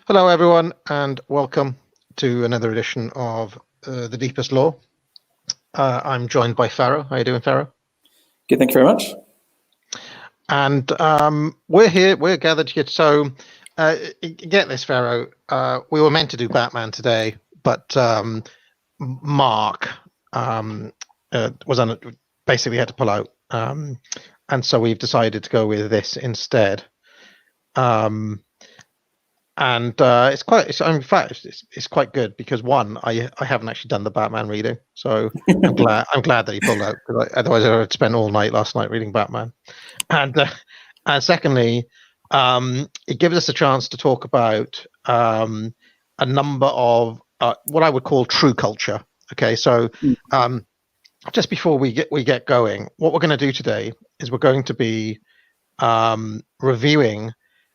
Hello, everyone, and welcome to another edition of The Deepest Law. I'm joined by Pharaoh. How are you doing, Pharaoh? Good, thank you very much. And we're here, we're gathered here. So, get this, Pharaoh. We were meant to do Batman today, but Mark basically had to pull out. And so we've decided to go with this instead. And it's quite good because one, I haven't actually done the Batman reading, so I'm glad that he pulled out, because otherwise I would spend all night last night reading Batman. And secondly, it gives us a chance to talk about a number of what I would call true culture. Okay, so just before we get going, what we're going to do today is we're going to be reviewing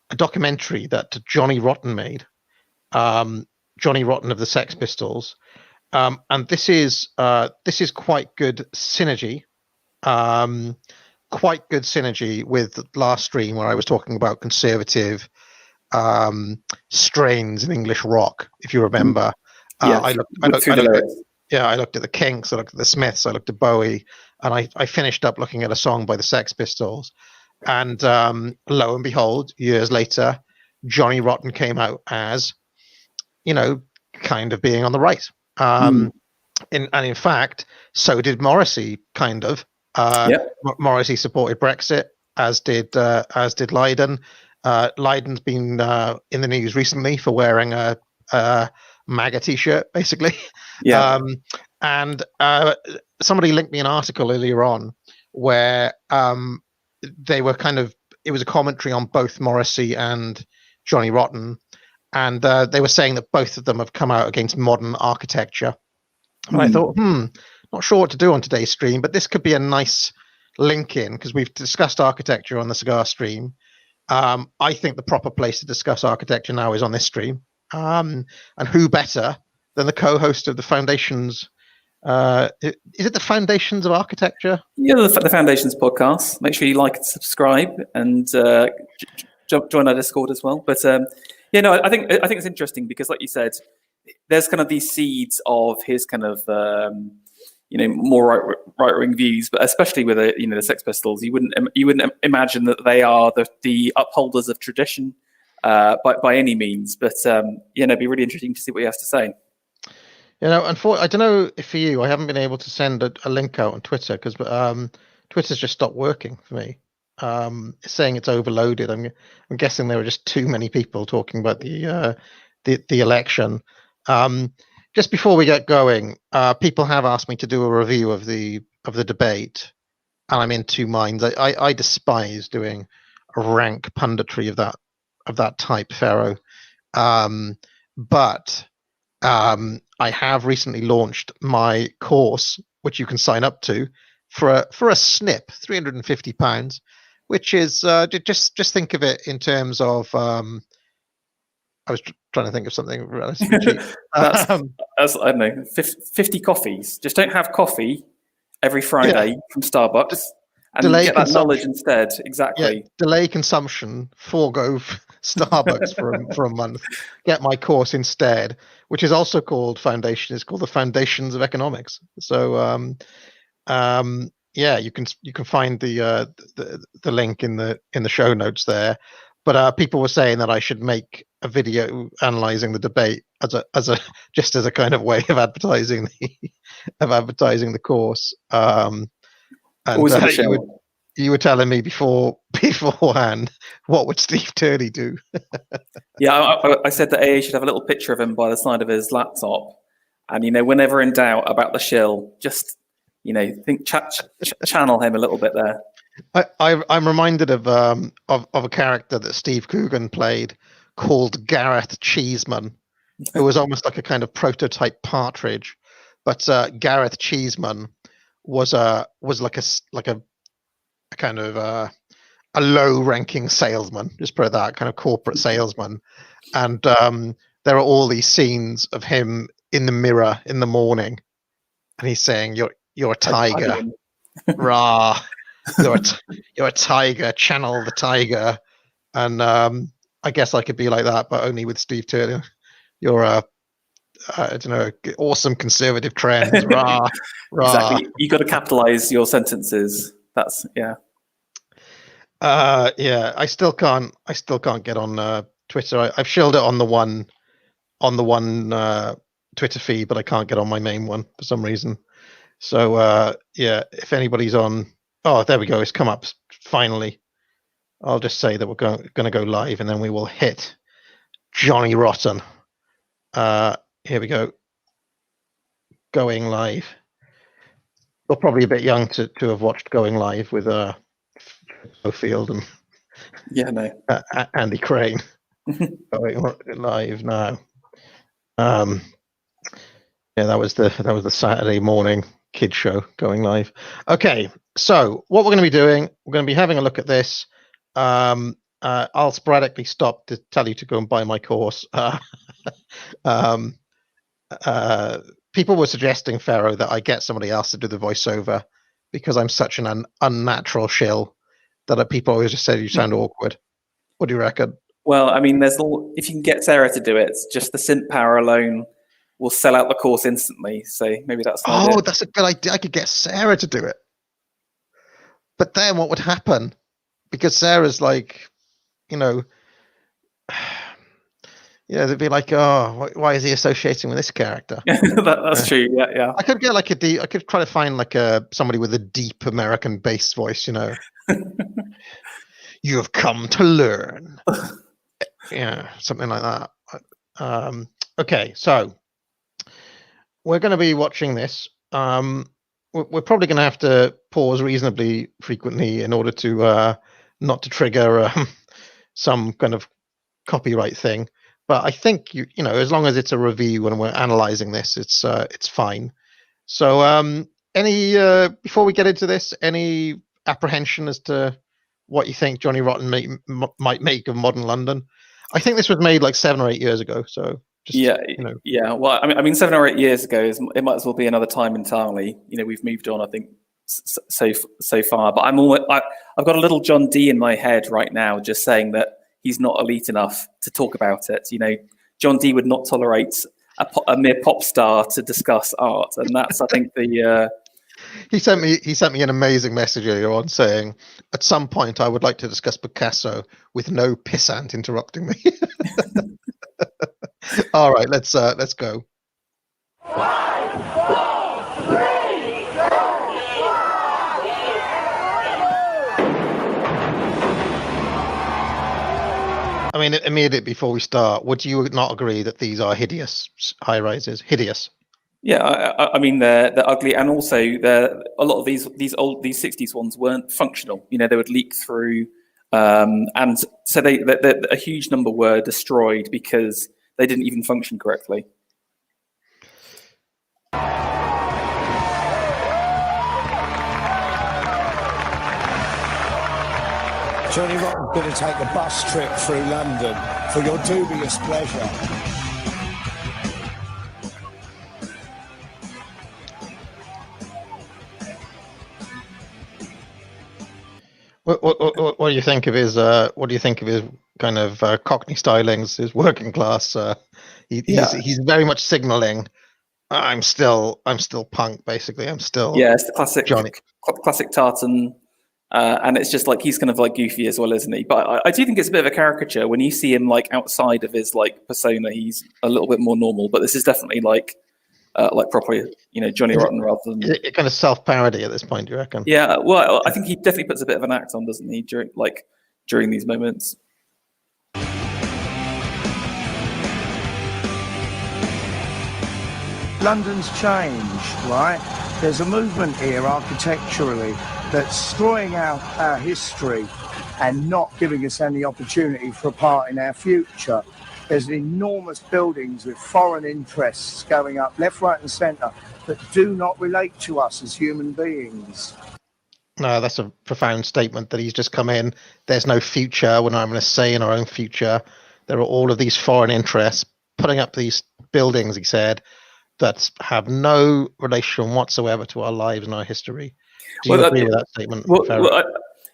a documentary that Johnny Rotten made, Johnny Rotten of the Sex Pistols, and this is quite good synergy, with the last stream where I was talking about conservative strains in English rock. If you remember, I looked at the Kinks, I looked at the Smiths, I looked at Bowie, and I finished up looking at a song by the Sex Pistols. And lo and behold, years later, Johnny Rotten came out as, kind of being on the right. In fact, so did Morrissey, kind of. Morrissey supported Brexit, as did Lydon. Lydon's been in the news recently for wearing a MAGA T-shirt, basically. And somebody linked me an article earlier on where they were it was a commentary on both Morrissey and Johnny Rotten, and they were saying that both of them have come out against modern architecture. And I thought, not sure what to do on today's stream, but this could be a nice link in, because we've discussed architecture on the Cigar stream. I think the proper place to discuss architecture now is on this stream. And who better than the co-host of the Foundations? Is it the Foundations of Architecture? Yeah, the Foundations podcast. Make sure you like and subscribe, and join our Discord as well. But I think it's interesting because, like you said, there's kind of these seeds of his kind of more right-wing views, but especially with the Sex Pistols, you wouldn't imagine that they are the upholders of tradition by any means. But it'd be really interesting to see what he has to say. I don't know if for you, I haven't been able to send a link out on Twitter because Twitter's just stopped working for me. It's saying it's overloaded. I'm guessing there were just too many people talking about the election. Just before we get going, people have asked me to do a review of the debate, and I'm in two minds. I despise doing a rank punditry of that type, Pharaoh. But I have recently launched my course, which you can sign up to for a snip, £350, which is just think of it in terms of. I was trying to think of something relatively cheap. That's I don't know, 50 coffees. Just don't have coffee every Friday from Starbucks. And get that knowledge instead. Exactly. Yeah, delay consumption, forego Starbucks for a month. Get my course instead, which is also called Foundation. It's called the Foundations of Economics. So, you can find the link in the show notes there. But people were saying that I should make a video analyzing the debate as a kind of way of advertising the course. And you were telling me beforehand, what would Steve Turley do? Yeah, I said that AA should have a little picture of him by the side of his laptop, and whenever in doubt about the shill, just channel him a little bit there. I'm reminded of a character that Steve Coogan played called Gareth Cheeseman, who was almost like a kind of prototype Partridge, but Gareth Cheeseman was like a kind of a low-ranking salesman, just put it that, kind of corporate salesman, and there are all these scenes of him in the mirror in the morning, and he's saying, "You're a tiger, rah." You're a tiger. Channel the tiger, and I guess I could be like that, but only with Steve Turner. You're a I don't know, awesome conservative trends. Rah, rah. Exactly. You got to capitalize your sentences. That's yeah. Yeah. I still can't get on Twitter. I've shilled it on the one Twitter feed, but I can't get on my main one for some reason. So yeah, if anybody's on, oh, there we go. It's come up finally. I'll just say that we're going to go live, and then we will hit Johnny Rotten. Here we go. Going live. You're probably a bit young to have watched Going Live with Field and Andy Crane. Going live now. Yeah, that was the Saturday morning kid show Going Live. Okay, so what we're going to be doing, we're going to be having a look at this. I'll sporadically stop to tell you to go and buy my course. People were suggesting, Pharaoh, that I get somebody else to do the voiceover because I'm such an unnatural shill that people always just say you sound awkward. What do you reckon? Well, I mean, if you can get Sarah to do it, just the synth power alone will sell out the course instantly. So maybe that's an idea. That's a good idea. I could get Sarah to do it. But then what would happen? Because Sarah's like, they'd be like, oh, why is he associating with this character? That's true. Yeah. I could get I could try to find somebody with a deep American bass voice, You have come to learn. Yeah, something like that. Okay, so we're going to be watching this. We're probably going to have to pause reasonably frequently in order to not to trigger some kind of copyright thing. But I think as long as it's a review and we're analyzing this, it's fine. So, before we get into this, any apprehension as to what you think Johnny Rotten might make of modern London? I think this was made like 7 or 8 years ago. So yeah. Well, I mean, 7 or 8 years ago it might as well be another time entirely. We've moved on, I think, so far. But I've got a little John Dee in my head right now, just saying that he's not elite enough to talk about it. John Dee would not tolerate a mere pop star to discuss art, and that's, I think, the. He sent me an amazing message earlier on saying, "At some point, I would like to discuss Picasso with no pissant interrupting me." All right, let's go. 5, 4, 3, I mean, immediately before we start, would you not agree that these are hideous high rises? Hideous. Yeah, I mean they're ugly, and also a lot of these 60s ones weren't functional. They would leak through, and so a huge number were destroyed because they didn't even function correctly. Johnny Rotten's going to take a bus trip through London for your dubious pleasure. What do you think of his? What do you think of his kind of Cockney stylings? His working class. He's very much signalling. I'm still punk. Basically, I'm still. Yeah, it's the classic Johnny. Classic tartan. And it's just like he's kind of like goofy as well, isn't he? But I do think it's a bit of a caricature when you see him like outside of his like persona. He's a little bit more normal, but this is definitely like properly, Johnny Rotten rather than kind of self-parody at this point. Do you reckon? Yeah, well, I think he definitely puts a bit of an act on, doesn't he? During these moments. London's changed, right? There's a movement here architecturally that's destroying our history and not giving us any opportunity for a part in our future. There's enormous buildings with foreign interests going up left, right and centre that do not relate to us as human beings. No, that's a profound statement that he's just come in. There's no future. We're not having a say in our own future. There are all of these foreign interests putting up these buildings, he said, that have no relation whatsoever to our lives and our history. Do you agree with that statement?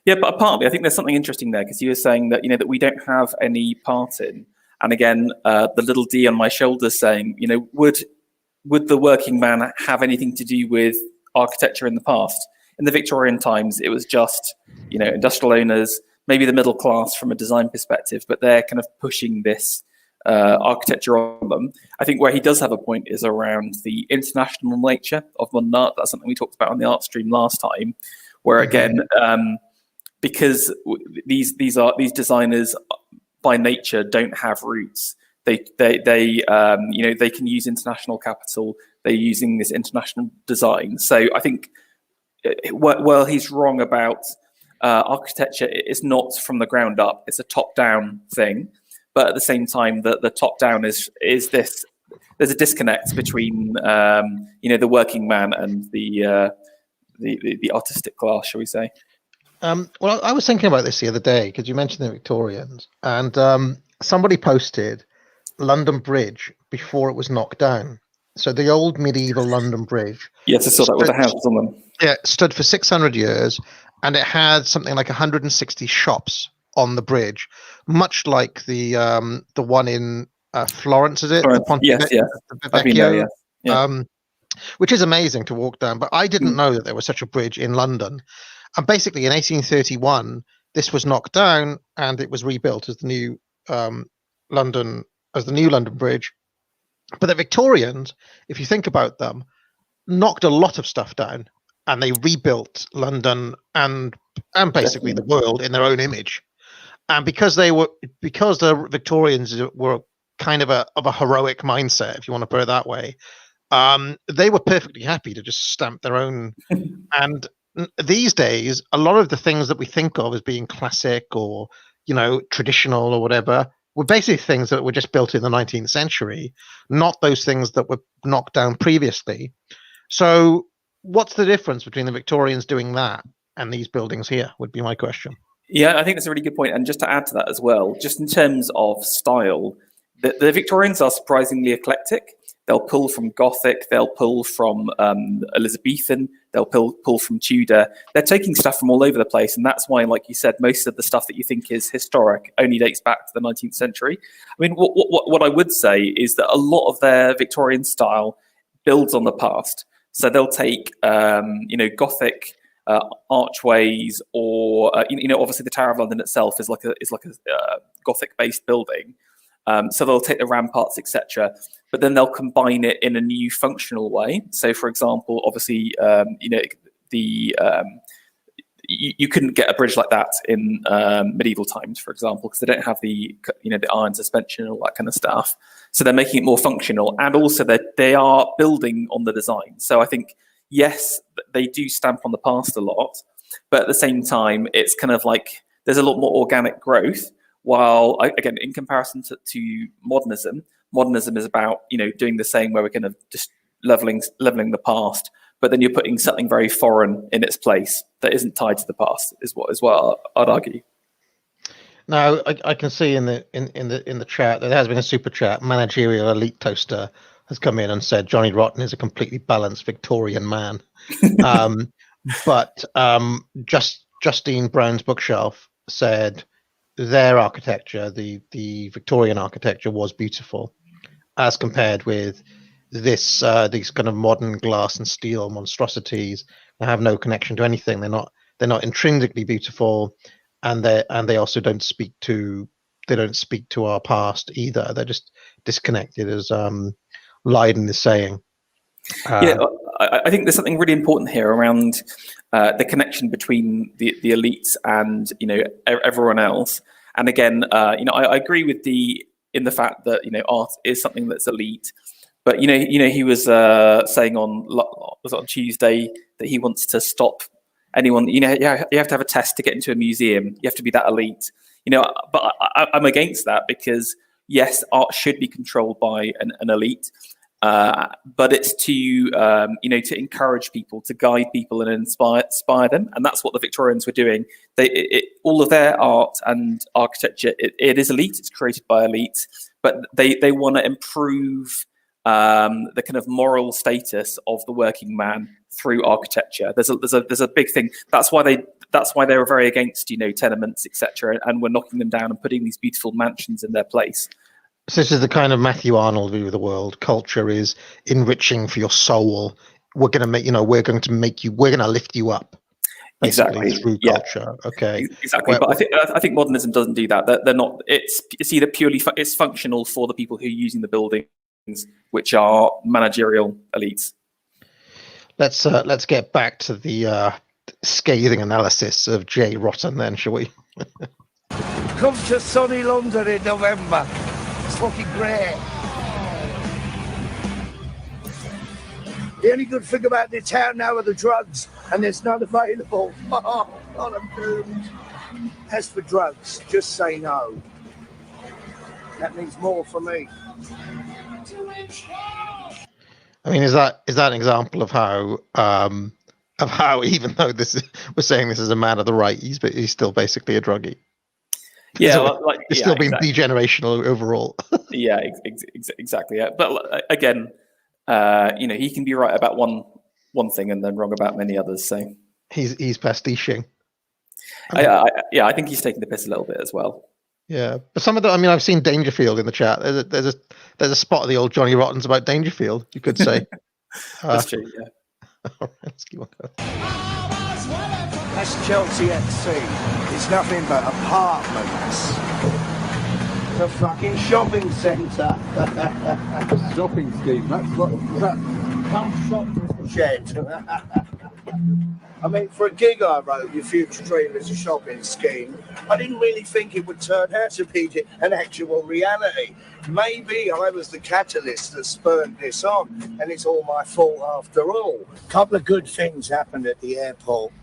Yeah, but partly, I think there's something interesting there because you were saying that that we don't have any part in, and again, the little D on my shoulder saying, would the working man have anything to do with architecture in the past? In the Victorian times, it was just industrial owners, maybe the middle class from a design perspective, but they're kind of pushing this architecture on them. I think where he does have a point is around the international nature of modern art. That's something we talked about on the art stream last time, where again, because these designers by nature don't have roots. They can use international capital. They're using this international design. So I think while he's wrong about architecture, it's not from the ground up. It's a top-down thing. But at the same time, the top-down is this. There's a disconnect between the working man and the artistic class, shall we say? Well, I was thinking about this the other day because you mentioned the Victorians, and somebody posted London Bridge before it was knocked down. So the old medieval London Bridge. Yes, I saw that with the houses on them. Yeah, it stood for 600 years, and it had something like 160 shops on the bridge, much like the one in Florence, is it? Florence. Yes. The Vecchio, yeah. Which is amazing to walk down. But I didn't know that there was such a bridge in London. And basically, in 1831, this was knocked down, and it was rebuilt as the new London Bridge. But the Victorians, if you think about them, knocked a lot of stuff down, and they rebuilt London and basically the world in their own image. And because the Victorians were kind of a heroic mindset, if you want to put it that way, they were perfectly happy to just stamp their own. And these days, a lot of the things that we think of as being classic or traditional or whatever were basically things that were just built in the 19th century, not those things that were knocked down previously. So what's the difference between the Victorians doing that and these buildings here would be my question. Yeah, I think that's a really good point. And just to add to that as well, just in terms of style, the Victorians are surprisingly eclectic. They'll pull from Gothic, they'll pull from Elizabethan, they'll pull from Tudor. They're taking stuff from all over the place. And that's why, like you said, most of the stuff that you think is historic only dates back to the 19th century. I mean, what I would say is that a lot of their Victorian style builds on the past. So they'll take, Gothic archways, or obviously the Tower of London itself is like a Gothic-based building. So they'll take the ramparts, etc., but then they'll combine it in a new functional way. So, for example, obviously, you couldn't get a bridge like that in medieval times, for example, because they don't have the iron suspension and all that kind of stuff. So they're making it more functional, and also they are building on the design. So I think, yes, they do stamp on the past a lot, but at the same time, it's kind of like there's a lot more organic growth. While, again, in comparison to modernism is about doing the same, where we're kind of just leveling the past, but then you're putting something very foreign in its place that isn't tied to the past. Is what I'd argue. Now, I can see in the chat that there has been a super chat. Managerial Elite Toaster has come in and said Johnny Rotten is a completely balanced Victorian man. But Justine Brown's Bookshelf said their architecture, the Victorian architecture, was beautiful as compared with these kind of modern glass and steel monstrosities that have no connection to anything. They're not intrinsically beautiful, and they also don't speak to our past either. They're just disconnected, as Lydon is saying. I think there's something really important here around the connection between the elites and everyone else. And again, I agree with in the fact that art is something that's elite. But he was saying on Tuesday that he wants to stop anyone. You have to have a test to get into a museum. You have to be that elite. But I'm against that, because yes, art should be controlled by an elite. But it's to encourage people, to guide people and inspire them, and that's what the Victorians were doing. All of their art and architecture, it is elite. It's created by elites, but they want to improve the kind of moral status of the working man through architecture. There's a big thing. That's why that's why they were very against, tenements, etc., and were knocking them down and putting these beautiful mansions in their place. So this is the kind of Matthew Arnold view of the world. Culture is enriching for your soul. We're going to lift you up. Exactly. Through culture. Okay. Exactly. But I think modernism doesn't do that. They're not. It's either purely it's functional for the people who are using the buildings, which are managerial elites. Let's get back to the scathing analysis of Jay Rotten then, shall we? Come to sunny London in November. It's looking great. The only good thing about the town now are the drugs, and there's none available. Oh, God, I'm doomed. As for drugs, just say no. That means more for me. I mean, is that an example of how even though we're saying this is a man of the right, he's still basically a druggie? Yeah, it's still being degenerational overall. Yeah, exactly. Yeah, but again, he can be right about one thing and then wrong about many others. So he's pastiching. I think he's taking the piss a little bit as well. Yeah, but some of I've seen Dangerfield in the chat. There's a spot of the old Johnny Rottens about Dangerfield, you could say. That's true. Yeah. All right, let's keep on going. That's Chelsea at sea. It's nothing but apartments. The fucking shopping centre. Shopping scheme. That's what that. Come shop shed. I mean, for a gig I wrote, Your Future Dream is a Shopping Scheme, I didn't really think it would turn out to be an actual reality. Maybe I was the catalyst that spurred this on, and it's all my fault after all. A couple of good things happened at the airport.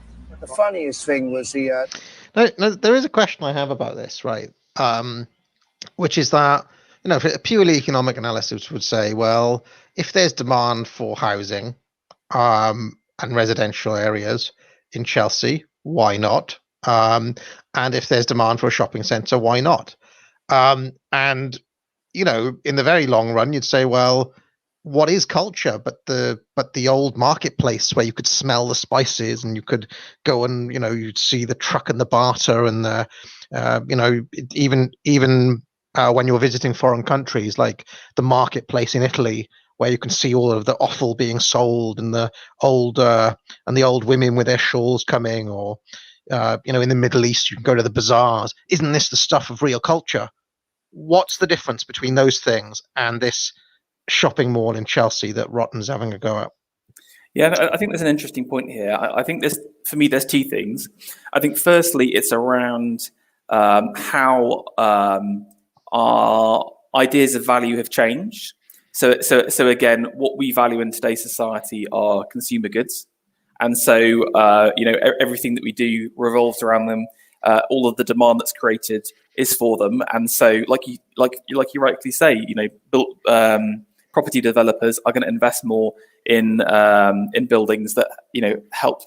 The funniest thing was the... No, there is a question I have about this, right? Which is that, a purely economic analysis would say, well, if there's demand for housing, and residential areas in Chelsea, why not? And if there's demand for a shopping centre, why not? And in the very long run, you'd say, well, what is culture but the old marketplace where you could smell the spices and you could go and you'd see the truck and the barter and the even when you're visiting foreign countries, like the marketplace in Italy, where you can see all of the offal being sold and the old women with their shawls coming, or in the Middle East you can go to the bazaars. Isn't this the stuff of real culture? What's the difference between those things and this shopping mall in Chelsea that Rotten's having a go at? Yeah, I think there's an interesting point here. I think for me there's two things. I think firstly it's around how our ideas of value have changed. So again, what we value in today's society are consumer goods, and so everything that we do revolves around them. All of the demand that's created is for them, and so like you rightly say, property developers are going to invest more in buildings that help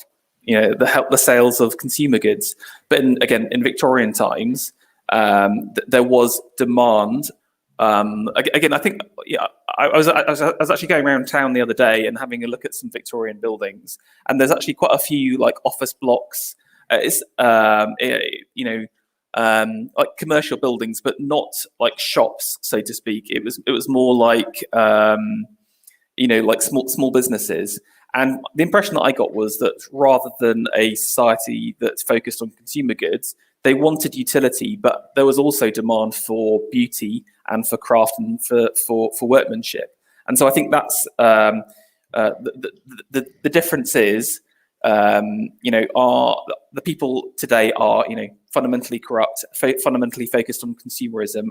the sales of consumer goods. But in Victorian times, there was demand. Again, I think I was actually going around town the other day and having a look at some Victorian buildings, and there's actually quite a few like office blocks. Like commercial buildings, but not like shops, so to speak. It was more like like small businesses. And the impression that I got was that rather than a society that's focused on consumer goods, they wanted utility, but there was also demand for beauty and for craft and for workmanship. And so I think that's the difference is, the people today are fundamentally corrupt, fundamentally focused on consumerism,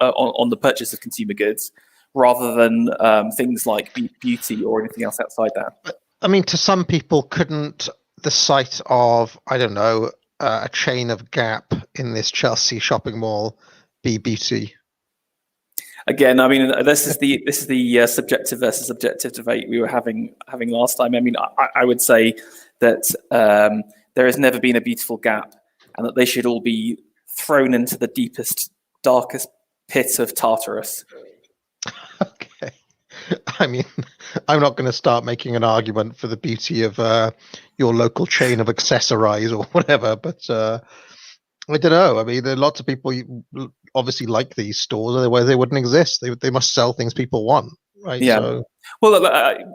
on the purchase of consumer goods, rather than things like beauty or anything else outside that. But, I mean, to some people, couldn't the sight of, I don't know, a chain of Gap in this Chelsea shopping mall be beauty? Again, I mean, this is the subjective versus objective debate we were having last time. I mean, I would say that there has never been a beautiful Gap, and that they should all be thrown into the deepest, darkest pit of Tartarus. Okay. I mean, I'm not going to start making an argument for the beauty of your local chain of Accessorize or whatever, but I don't know. I mean, there are lots of people obviously like these stores, otherwise they wouldn't exist. They must sell things people want, right? Yeah. So, well,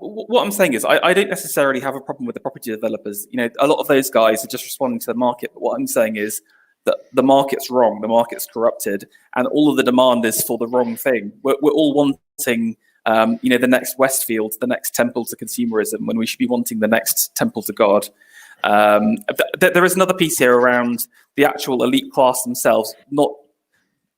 what I'm saying is, I don't necessarily have a problem with the property developers. A lot of those guys are just responding to the market. But what I'm saying is that the market's wrong, the market's corrupted, and all of the demand is for the wrong thing. We're all wanting, the next Westfield, the next temple to consumerism, when we should be wanting the next temple to God. There is another piece here around the actual elite class themselves, not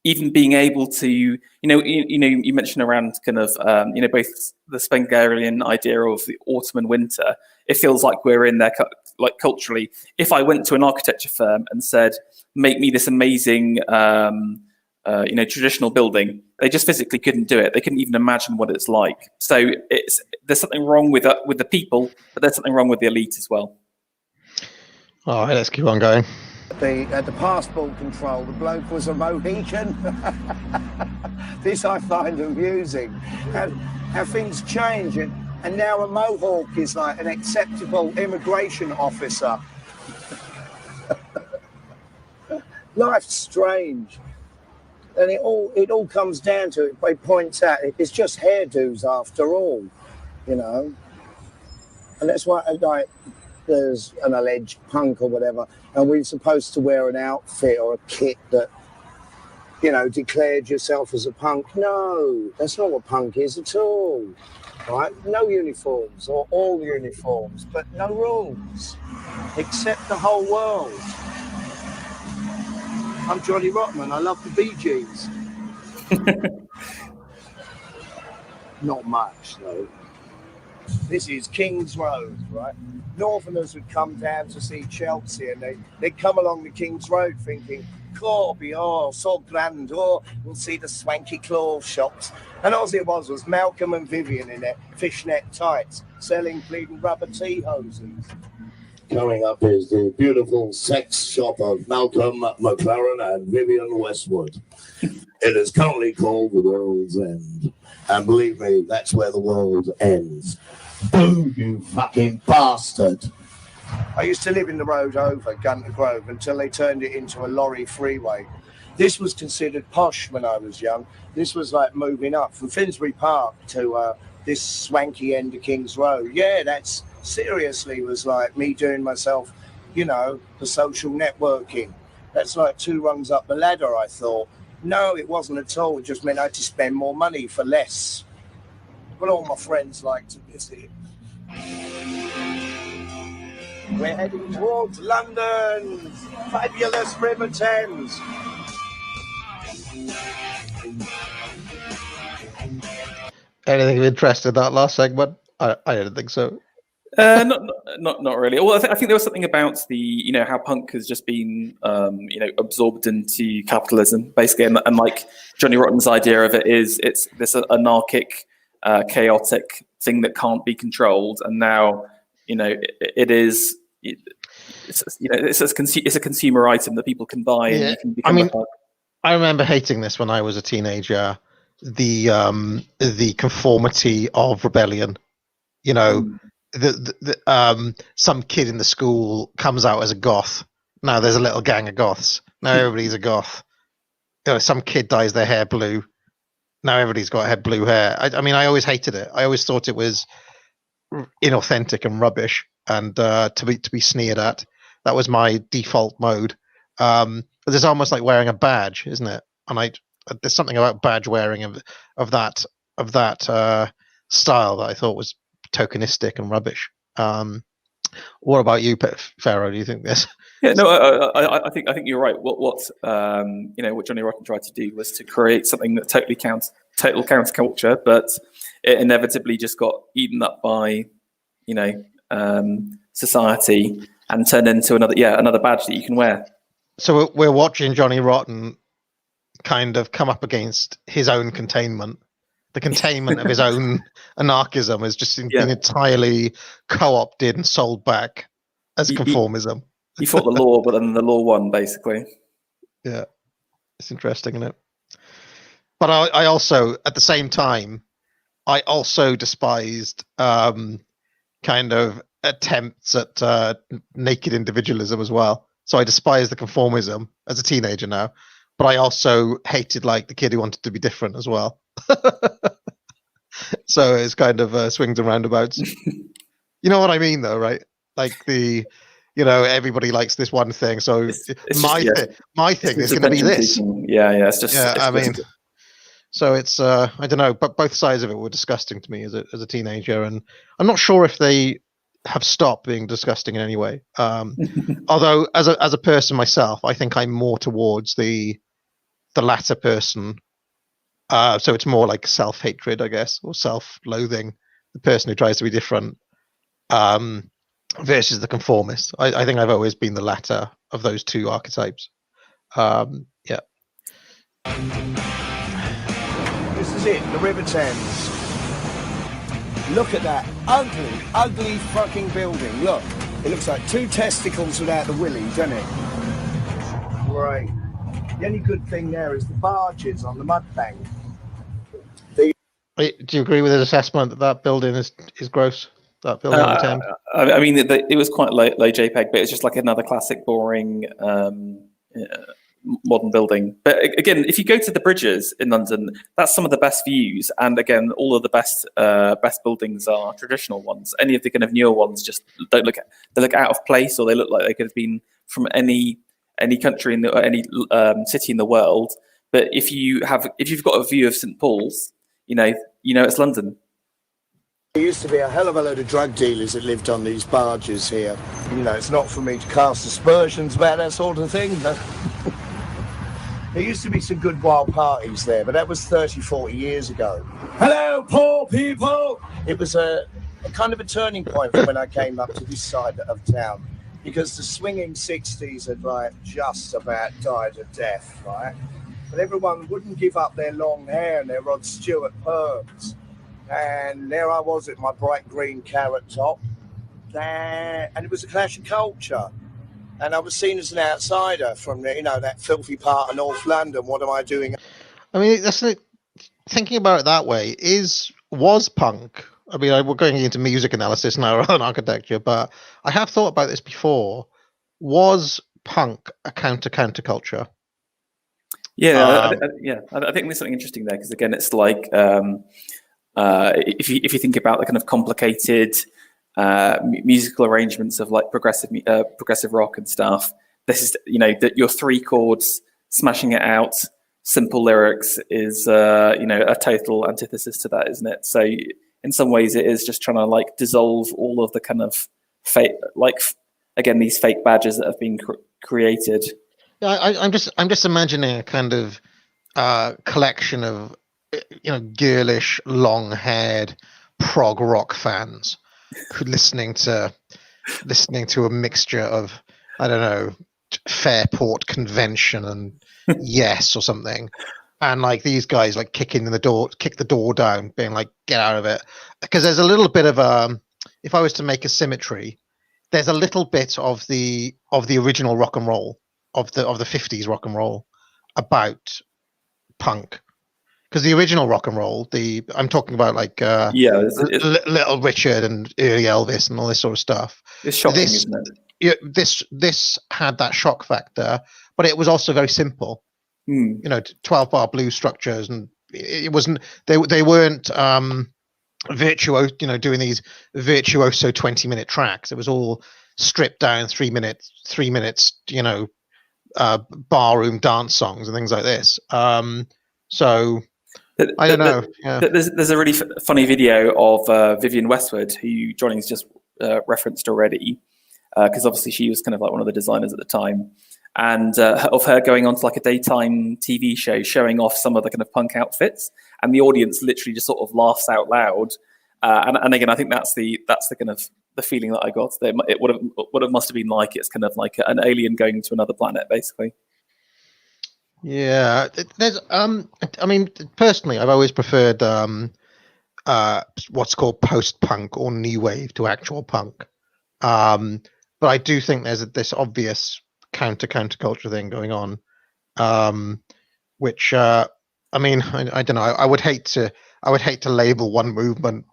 even being able to, you mentioned around kind of, both the Spengerian idea of the autumn and winter. It feels like we're in there, like culturally. If I went to an architecture firm and said, make me this amazing, traditional building, they just physically couldn't do it. They couldn't even imagine what it's like. So there's something wrong with the people, but there's something wrong with the elite as well. All right, let's keep on going. At the passport control, the bloke was a Mohican. This I find amusing. How things change, and now a Mohawk is like an acceptable immigration officer. Life's strange, and it all comes down to it. He points out it's just hairdos after all, and that's why there's an alleged punk or whatever, and we're supposed to wear an outfit or a kit that, declared yourself as a punk. No, that's not what punk is at all, right? No uniforms, or all uniforms, but no rules. Accept the whole world. I'm Johnny Rotten, I love the Bee Gees. Not much, though. This is King's Road, right? Northerners would come down to see Chelsea, and they'd come along the King's Road thinking, Corby, so grand, we'll see the swanky clothes shops. And all it was Malcolm and Vivian in their fishnet tights, selling bleeding rubber tea hoses. Coming up is the beautiful sex shop of Malcolm McLaren and Vivian Westwood. It is currently called the World's End. And believe me, that's where the world ends. Boo, you fucking bastard. I used to live in the road over Gunter Grove until they turned it into a lorry freeway. This was considered posh when I was young. This was like moving up from Finsbury Park to this swanky end of King's Road. Yeah, that's seriously was like me doing myself, the social networking. That's like 2 rungs up the ladder, I thought. No, it wasn't at all. It just meant I had to spend more money for less. But all my friends like to visit. We're heading towards London. Fabulous River Thames. Anything of interest in that last segment? I don't think so. Not really. Well, I think there was something about the how punk has just been absorbed into capitalism basically, and like Johnny Rotten's idea of it is it's this anarchic, chaotic thing that can't be controlled, and now it's a consumer item that people can buy. Yeah. And you can become I remember hating this when I was a teenager. The conformity of rebellion, some kid in the school comes out as a goth. Now there's a little gang of goths. Now everybody's a goth. Some kid dyes their hair blue. Now everybody's got blue hair. I always hated it. I always thought it was inauthentic and rubbish, and to be sneered at. That was my default mode. But it's almost like wearing a badge, isn't it? And there's something about badge wearing of that style that I thought was tokenistic and rubbish. What about you, Pharaoh? Do you think this? Yeah, no, I think you're right. What Johnny Rotten tried to do was to create something that total counterculture, but it inevitably just got eaten up by society and turned into another badge that you can wear. So we're watching Johnny Rotten kind of come up against his own containment. The containment of his own anarchism has just been entirely co-opted and sold back as conformism. He fought the law, but then the law won, basically. Yeah, it's interesting, isn't it? But I also, at the same time, I also despised kind of attempts at naked individualism as well. So I despise the conformism as a teenager now, but I also hated like the kid who wanted to be different as well. So it's kind of swings and roundabouts. You know what I mean, though, right? Like everybody likes this one thing, so my thing is going to be this. Yeah. It's just. Yeah, I mean, so it's I don't know, but both sides of it were disgusting to me as a teenager, and I'm not sure if they have stopped being disgusting in any way. Although, as a person myself, I think I'm more towards the latter person. So it's more like self-hatred, I guess, or self-loathing, the person who tries to be different, versus the conformist. I think I've always been the latter of those two archetypes. Yeah. This is it, the River Thames. Look at that ugly fucking building. Look, it looks like two testicles without the willy, doesn't it? Right. The only good thing there is the barges on the mud bank. Do you agree with his assessment that building is gross? That building on the Thames? I mean, it was quite low JPEG, but it's just like another classic, boring, modern building. But again, if you go to the bridges in London, that's some of the best views. And again, all of the best buildings are traditional ones. Any of the kind of newer ones just they look out of place, or they look like they could have been from any country any city in the world. But if you've got a view of St. Paul's, you know it's London. There used to be a hell of a load of drug dealers that lived on these barges here. It's not for me to cast aspersions about that sort of thing, but there used to be some good wild parties there, but that was 30, 40 years ago. Hello, poor people! It was a kind of a turning point from when I came up to this side of town, because the swinging 60s had just about died a death, right? But everyone wouldn't give up their long hair and their Rod Stewart perms. And there I was at my bright green carrot top. And it was a clash of culture. And I was seen as an outsider from that filthy part of North London. What am I doing? I mean, thinking about it that way, was punk. I mean, we're going into music analysis now rather than architecture, but I have thought about this before. Was punk a counterculture? Yeah, I think there's something interesting there, because again, it's like if you think about the kind of complicated musical arrangements of like progressive rock and stuff, this is that your three chords smashing it out, simple lyrics is a total antithesis to that, isn't it? So in some ways, it is just trying to like dissolve all of the kind of fake, like again these fake badges that have been created. Yeah, I'm just imagining a kind of collection of girlish, long-haired prog rock fans who listening to a mixture of, I don't know, Fairport Convention and Yes or something, and like these guys like kick the door down, being like, get out of it, because there's a little bit of if I was to make a symmetry, there's a little bit of the original rock and roll of the 50s rock and roll about punk, because the original rock and roll, I'm talking about like Little Richard and early Elvis and all this sort of stuff. It's shocking, isn't it? This had that shock factor, but it was also very simple. 12-bar blues structures, and it wasn't. They weren't virtuoso. Doing these virtuoso 20-minute tracks. It was all stripped down 3 minutes. Barroom dance songs and things like this. So I don't know. Yeah. There's a really funny video of Vivienne Westwood, who Johnny's just referenced already, because obviously she was kind of like one of the designers at the time, and of her going on to like a daytime TV show showing off some of the kind of punk outfits, and the audience literally just sort of laughs out loud. And again, I think that's the kind of the feeling that I got. It must have been like it's kind of like an alien going to another planet, basically. Yeah, there's I mean, personally, I've always preferred what's called post-punk or new wave to actual punk. But I do think there's this obvious counterculture thing going on, which I mean, I don't know. I would hate to I would hate to label one movement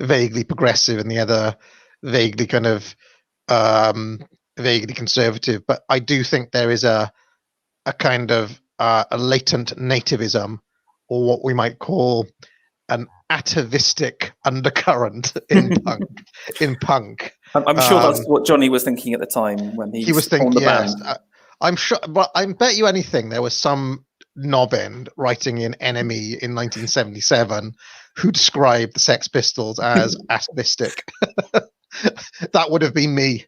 vaguely progressive and the other vaguely kind of vaguely conservative. But I do think there is a kind of a latent nativism, or what we might call an atavistic undercurrent in punk. I'm sure that's what Johnny was thinking at the time when he was thinking. The yes, band. I'm sure, but I bet you anything there was some knobend writing in Enemy in 1977 who described the Sex Pistols as atavistic. That would have been me.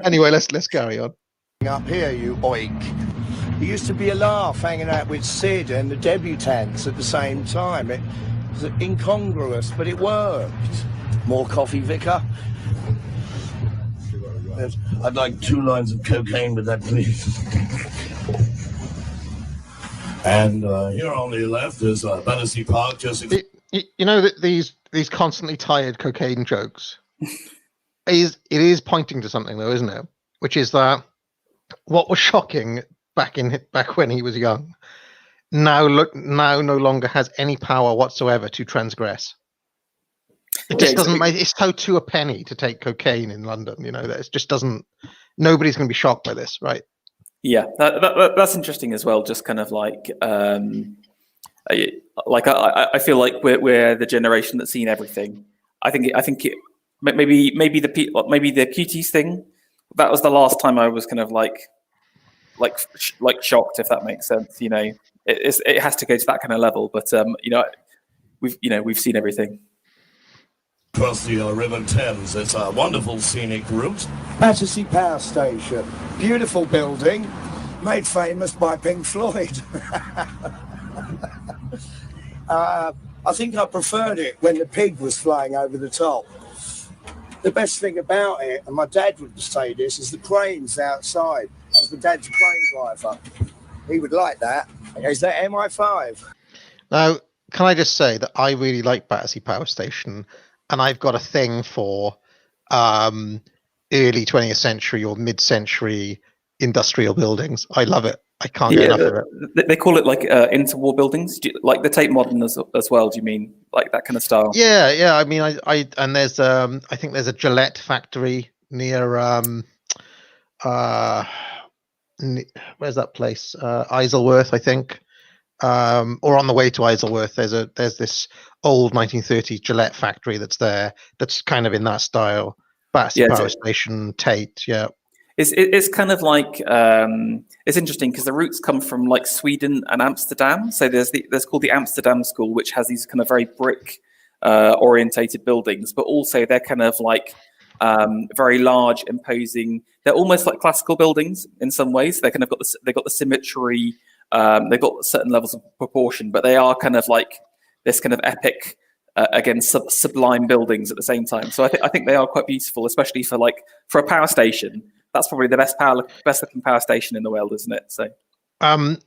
Anyway, let's carry on. Up here, you oik. It used to be a laugh hanging out with Sid and the debutantes at the same time. It was incongruous, but it worked. More coffee, Vicar? Yes, I'd like 2 lines of cocaine with that, please. And here on the left is Battersea Park. You know that these constantly tired cocaine jokes. It is pointing to something, though, isn't it? Which is that what was shocking back when he was young, now no longer has any power whatsoever to transgress. It just doesn't make. It's so to a penny to take cocaine in London. You know that it just doesn't. Nobody's going to be shocked by this, right? Yeah, that's interesting as well. Just kind of like I feel like we're the generation that's seen everything. I think maybe the cuties thing. That was the last time I was kind of like shocked, if that makes sense. You know, it has to go to that kind of level. But we've seen everything. Across the River Thames, it's a wonderful scenic route. Battersea Power Station, beautiful building, made famous by Pink Floyd. I think I preferred it when the pig was flying over the top. The best thing about it, and my dad would say this, is the cranes outside. Because my dad's a crane driver. He would like that. Is that MI5? Now, can I just say that I really like Battersea Power Station, and I've got a thing for early 20th century or mid-century industrial buildings. I love it. I can't get enough of it. They call it like interwar buildings, like the Tate Modern as well. Do you mean like that kind of style? Yeah. I mean, I and there's I think there's a Gillette factory near where's that place? Isleworth, I think. Or on the way to Isleworth, there's this old 1930s Gillette factory that's there. That's kind of in that style. Battersea Power Station, Tate, yeah. It's kind of like it's interesting because the roots come from like Sweden and Amsterdam. So there's called the Amsterdam School, which has these kind of very brick orientated buildings, but also they're kind of like very large, imposing. They're almost like classical buildings in some ways. They kind of they've got the symmetry. They've got certain levels of proportion, but they are kind of like this kind of epic, again, sublime buildings at the same time. So I think they are quite beautiful, especially for a power station. That's probably the best looking power station in the world, isn't it? So, I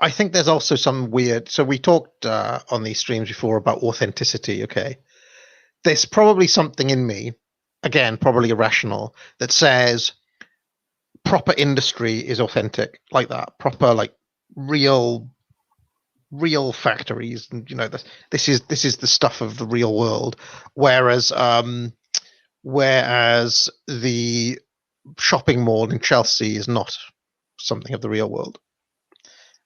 think there's also some weird. So we talked on these streams before about authenticity. Okay, there's probably something in me, again, probably irrational, that says proper industry is authentic, like that. Proper, like real factories, and you know, this is the stuff of the real world. Whereas the shopping mall in Chelsea is not something of the real world.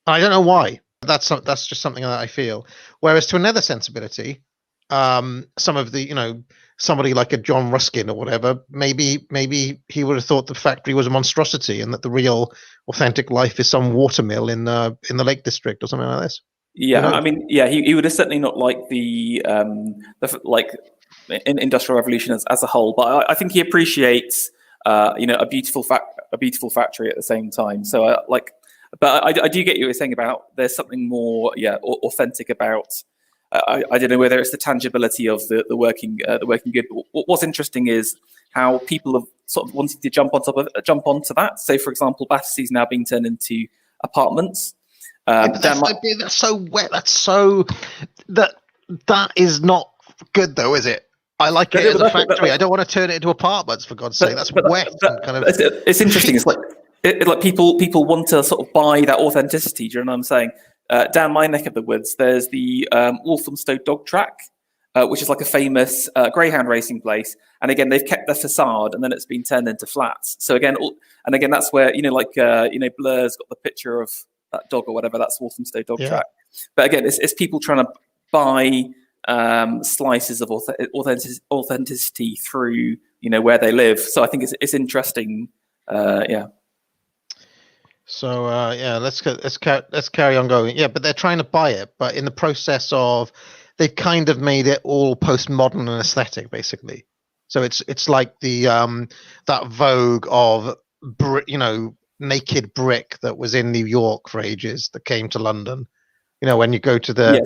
I don't know why. That's just something that I feel. Whereas to another sensibility, some of the, you know, somebody like a John Ruskin or whatever, maybe he would have thought the factory was a monstrosity and that the real authentic life is some watermill in the Lake District or something like this. Yeah, you know? I mean, yeah, he would have certainly not liked the Industrial Revolution as a whole, but I think he appreciates a beautiful factory at the same time. So but I do get what you're saying about there's something more authentic about. I don't know whether it's the tangibility of the working good. But what's interesting is how people have sort of wanted to jump onto that. So, for example, Battersea is now being turned into apartments. That's so wet. That is not good, though, is it? I like it as a factory. I don't want to turn it into apartments, for God's sake. That's wet. It's interesting. It's like people want to sort of buy that authenticity. Do you know what I'm saying? down my neck of the woods, there's the Walthamstow Dog Track, which is like a famous greyhound racing place. And again, they've kept the facade, and then it's been turned into flats. So again, that's where Blur's got the picture of that dog or whatever. That's Walthamstow Dog Track. But again, it's people trying to buy slices of authenticity through where they live. So I think it's interesting. So let's carry on going. Yeah, but they're trying to buy it, but in the process of, they've kind of made it all postmodern and aesthetic, basically. So it's like the that vogue of naked brick that was in New York for ages that came to London. When you go to the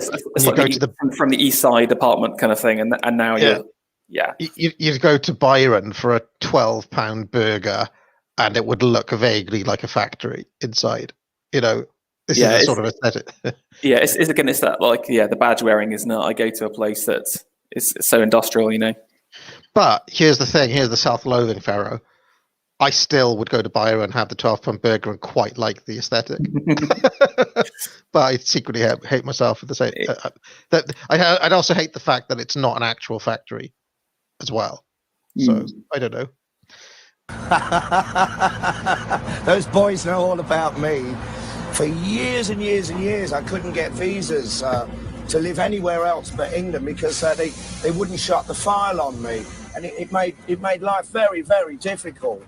from the East Side apartment kind of thing, and now you go to Byron for a £12 burger, and it would look vaguely like a factory inside. This is the sort of aesthetic. It's that the badge wearing, isn't it? I go to a place that is so industrial, But here's the thing. Here's the self-loathing, Pharaoh. I still would go to Byron and have the £12 burger and quite like the aesthetic. But I secretly hate myself for the same. I'd also hate the fact that it's not an actual factory as well. So I don't know. Those boys know all about me. For years and years and years, I couldn't get visas to live anywhere else but England because they wouldn't shut the file on me, and it made life very, very difficult.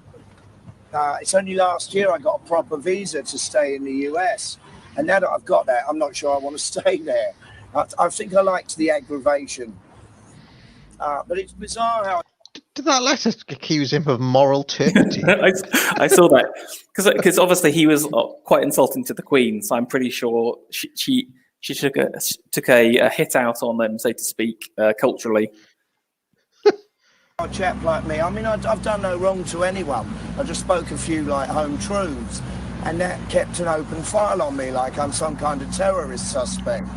It's only last year I got a proper visa to stay in the US, and now that I've got that, I'm not sure I want to stay there. I think I liked the aggravation, but it's bizarre how. Did that letter accuse him of moral turpitude? I saw that because obviously he was quite insulting to the Queen, so I'm pretty sure she took a hit out on them, so to speak, culturally. A chap like me, I mean, I've done no wrong to anyone. I just spoke a few home truths, and that kept an open file on me, like I'm some kind of terrorist suspect.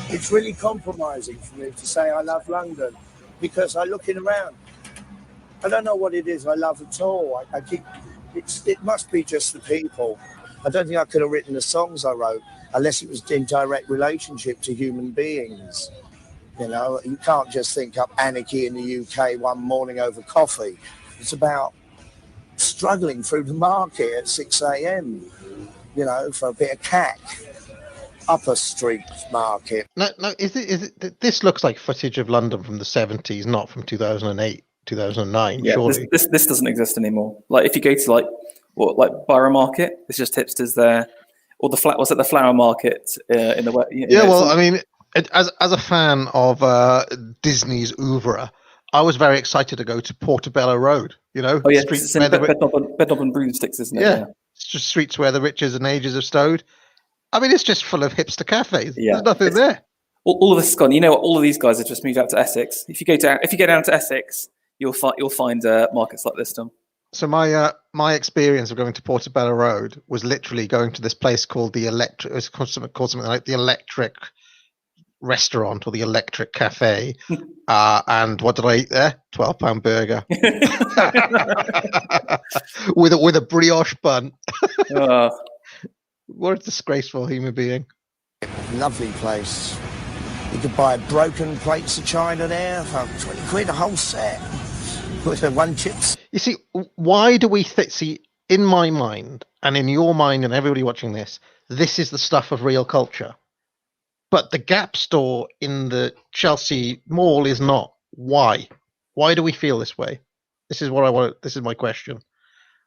It's really compromising for me to say I love London, because I looking around, I don't know what it is I love at all. It must be just the people. I don't think I could have written the songs I wrote unless it was in direct relationship to human beings. You can't just think up anarchy in the UK one morning over coffee. It's about struggling through the market at 6 a.m, for a bit of cack. Upper Street Market. No, is it? This looks like footage of London from the 70s, not from 2008, 2009. Yeah, surely. This doesn't exist anymore. Like if you go to Borough Market, it's just hipsters there, or the Flower Market in the I mean, as a fan of Disney's oeuvre, I was very excited to go to Portobello Road. Oh yeah, it's in Bedknob and Broomsticks, isn't it? Yeah, it's just streets where the riches and ages have stowed. I mean, it's just full of hipster cafes. Yeah. There's nothing there. All of this is gone. All of these guys have just moved out to Essex. If you go down to Essex, you'll find markets like this, Tom. So my experience of going to Portobello Road was literally going to this place called the Electric. It was called something like the Electric Restaurant or the Electric Cafe. And what did I eat there? £12 burger with a brioche bun. What a disgraceful human being. Lovely place. You could buy broken plates of china there for 20 quid a whole set with one chips. You see, why do we see, in my mind and in your mind and everybody watching this is the stuff of real culture. But the Gap store in the Chelsea Mall is not. Why? Why do we feel this way? This is what I want. This is my question.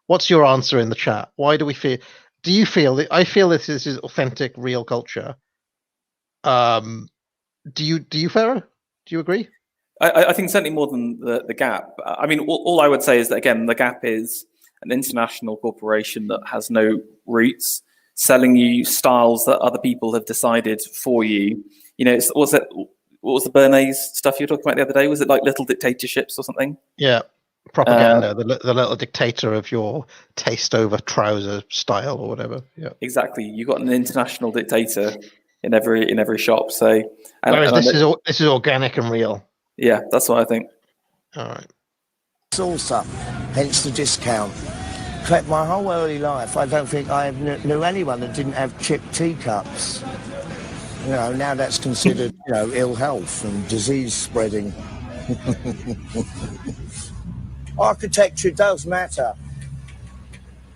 What's your answer in the chat? Why do we feel? Do you feel that? I feel this is authentic, real culture. Do you, Farah? Do you agree? I think certainly more than the Gap. I mean, all I would say is that, again, the Gap is an international corporation that has no roots, selling you styles that other people have decided for you. What was the Bernays stuff you were talking about the other day? Was it like Little Dictatorships or something? Yeah. Propaganda, the little dictator of your taste over trouser style or whatever. Yeah, exactly. You got an international dictator in every shop. So, this is organic and real. Yeah, that's what I think. All right. Salsa, hence the discount. Clip, my whole early life, I don't think I knew anyone that didn't have chipped teacups. You know, now that's considered, you know, ill health and disease spreading. Architecture does matter,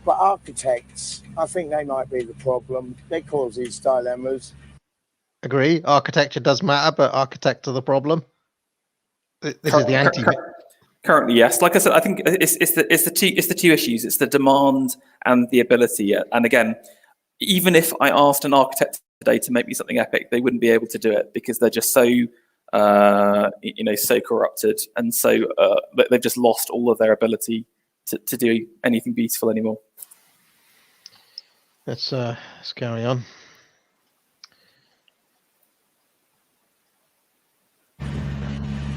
but architects, I think they might be the problem. They cause these dilemmas. Agree. Architecture does matter, but architects are the problem. This is the anti. Currently, yes. Like I said, I think it's the two issues. It's the demand and the ability. And again, even if I asked an architect today to make me something epic, they wouldn't be able to do it because they're just so so corrupted, and so they've just lost all of their ability to do anything beautiful anymore. Let's carry on.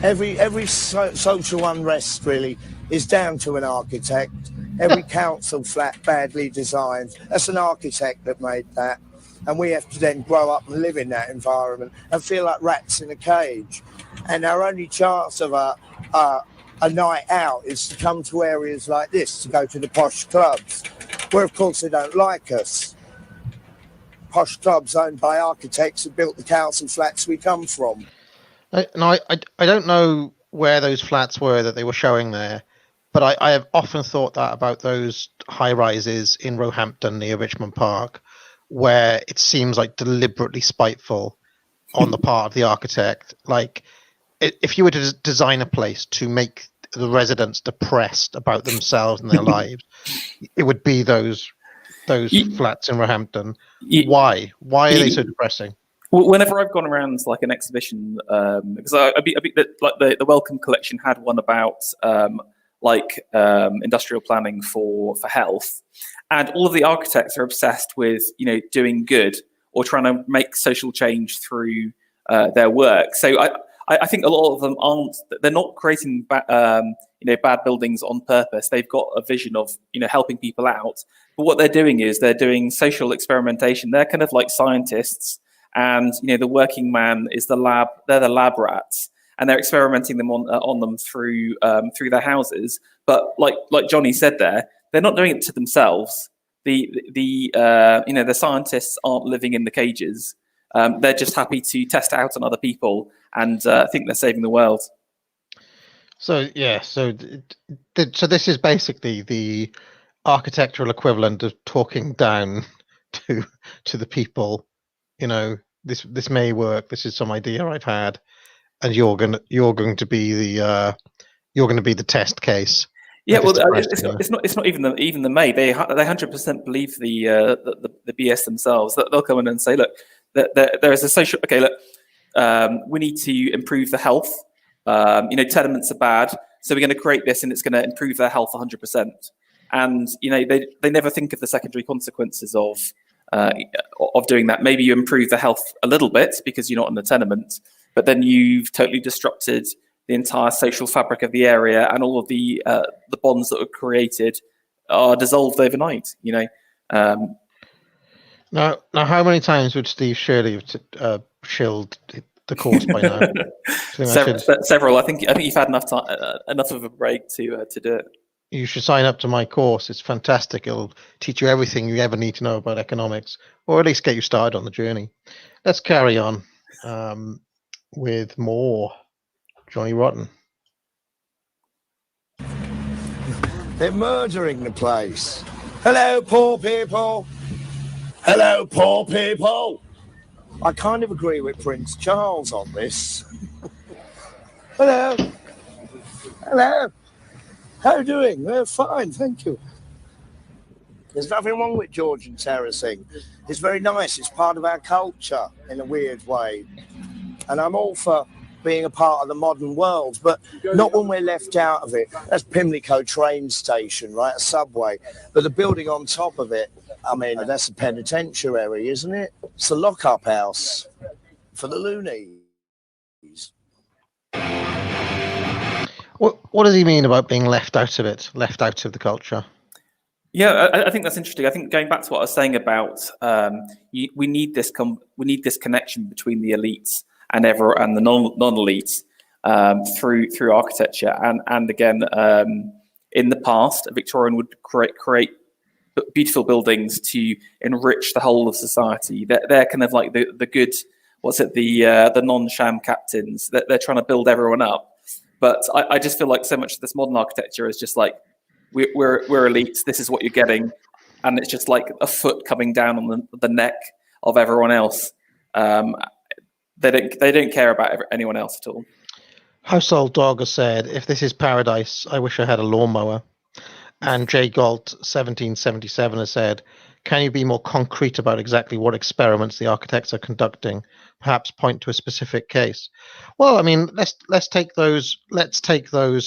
Every social unrest really is down to an architect. Every council flat badly designed, that's an architect that made that. And we have to then grow up and live in that environment and feel like rats in a cage. And our only chance of a night out is to come to areas like this, to go to the posh clubs, where of course they don't like us. Posh clubs owned by architects who built the council flats we come from. I don't know where those flats were that they were showing there, but I have often thought that about those high rises in Roehampton near Richmond Park, where it seems like deliberately spiteful on the part of the architect. Like, if you were to design a place to make the residents depressed about themselves and their lives, it would be those flats in Roehampton. Why are they so depressing? Whenever I've gone around like an exhibition, because I think that like the Wellcome collection had one about industrial planning for health, and all of the architects are obsessed with doing good or trying to make social change through their work. So I think a lot of them they're not creating bad buildings on purpose. They've got a vision of helping people out, but what they're doing is they're doing social experimentation. They're kind of like scientists. And the working man is the lab. They're the lab rats, and they're experimenting them on them through their houses. But like Johnny said there, they're not doing it to themselves. The scientists aren't living in the cages. They're just happy to test out on other people and think they're saving the world. So yeah, so this is basically the architectural equivalent of talking down to the people. This may work. This is some idea I've had, and you're going to be the test case. Yeah, well, it's not even the may. They 100% believe the BS themselves. They'll come in and say, look, there is a social. Okay, look, we need to improve the health. Tenements are bad, so we're going to create this, and it's going to improve their health 100%. And they never think of the secondary consequences of doing that. Maybe you improve the health a little bit because you're not in the tenement, but then you've totally disrupted the entire social fabric of the area, and all of the bonds that were created are dissolved overnight. Now, how many times would Steve Shirley have shilled the course by now? Several. I think you've had enough of a break to do it. You should sign up to my course. It's fantastic. It'll teach you everything you ever need to know about economics, or at least get you started on the journey. Let's carry on with more Johnny Rotten. They're murdering the place. Hello, poor people. Hello, poor people. I kind of agree with Prince Charles on this. Hello. Hello. How are you doing? Fine, thank you. There's nothing wrong with Georgian terracing. It's very nice. It's part of our culture in a weird way. And I'm all for being a part of the modern world, but not when we're left out of it. That's Pimlico train station, right? A subway. But the building on top of it, I mean, that's a penitentiary, isn't it? It's a lockup house for the loonies. What does he mean about being left out of it, left out of the culture? Yeah, I think that's interesting. I think going back to what I was saying about we need this connection between the elites and the non-elites through architecture, and again in the past, a Victorian would create beautiful buildings to enrich the whole of society. They're kind of like the good, the non-sham captains. They're trying to build everyone up. But I just feel like so much of this modern architecture is just like, we're elites, this is what you're getting. And it's just like a foot coming down on the neck of everyone else. They don't care about anyone else at all. Household Dog has said, if this is paradise, I wish I had a lawnmower. And Jay Galt 1777 has said, can you be more concrete about exactly what experiments the architects are conducting? Perhaps point to a specific case. Well, I mean, let's take those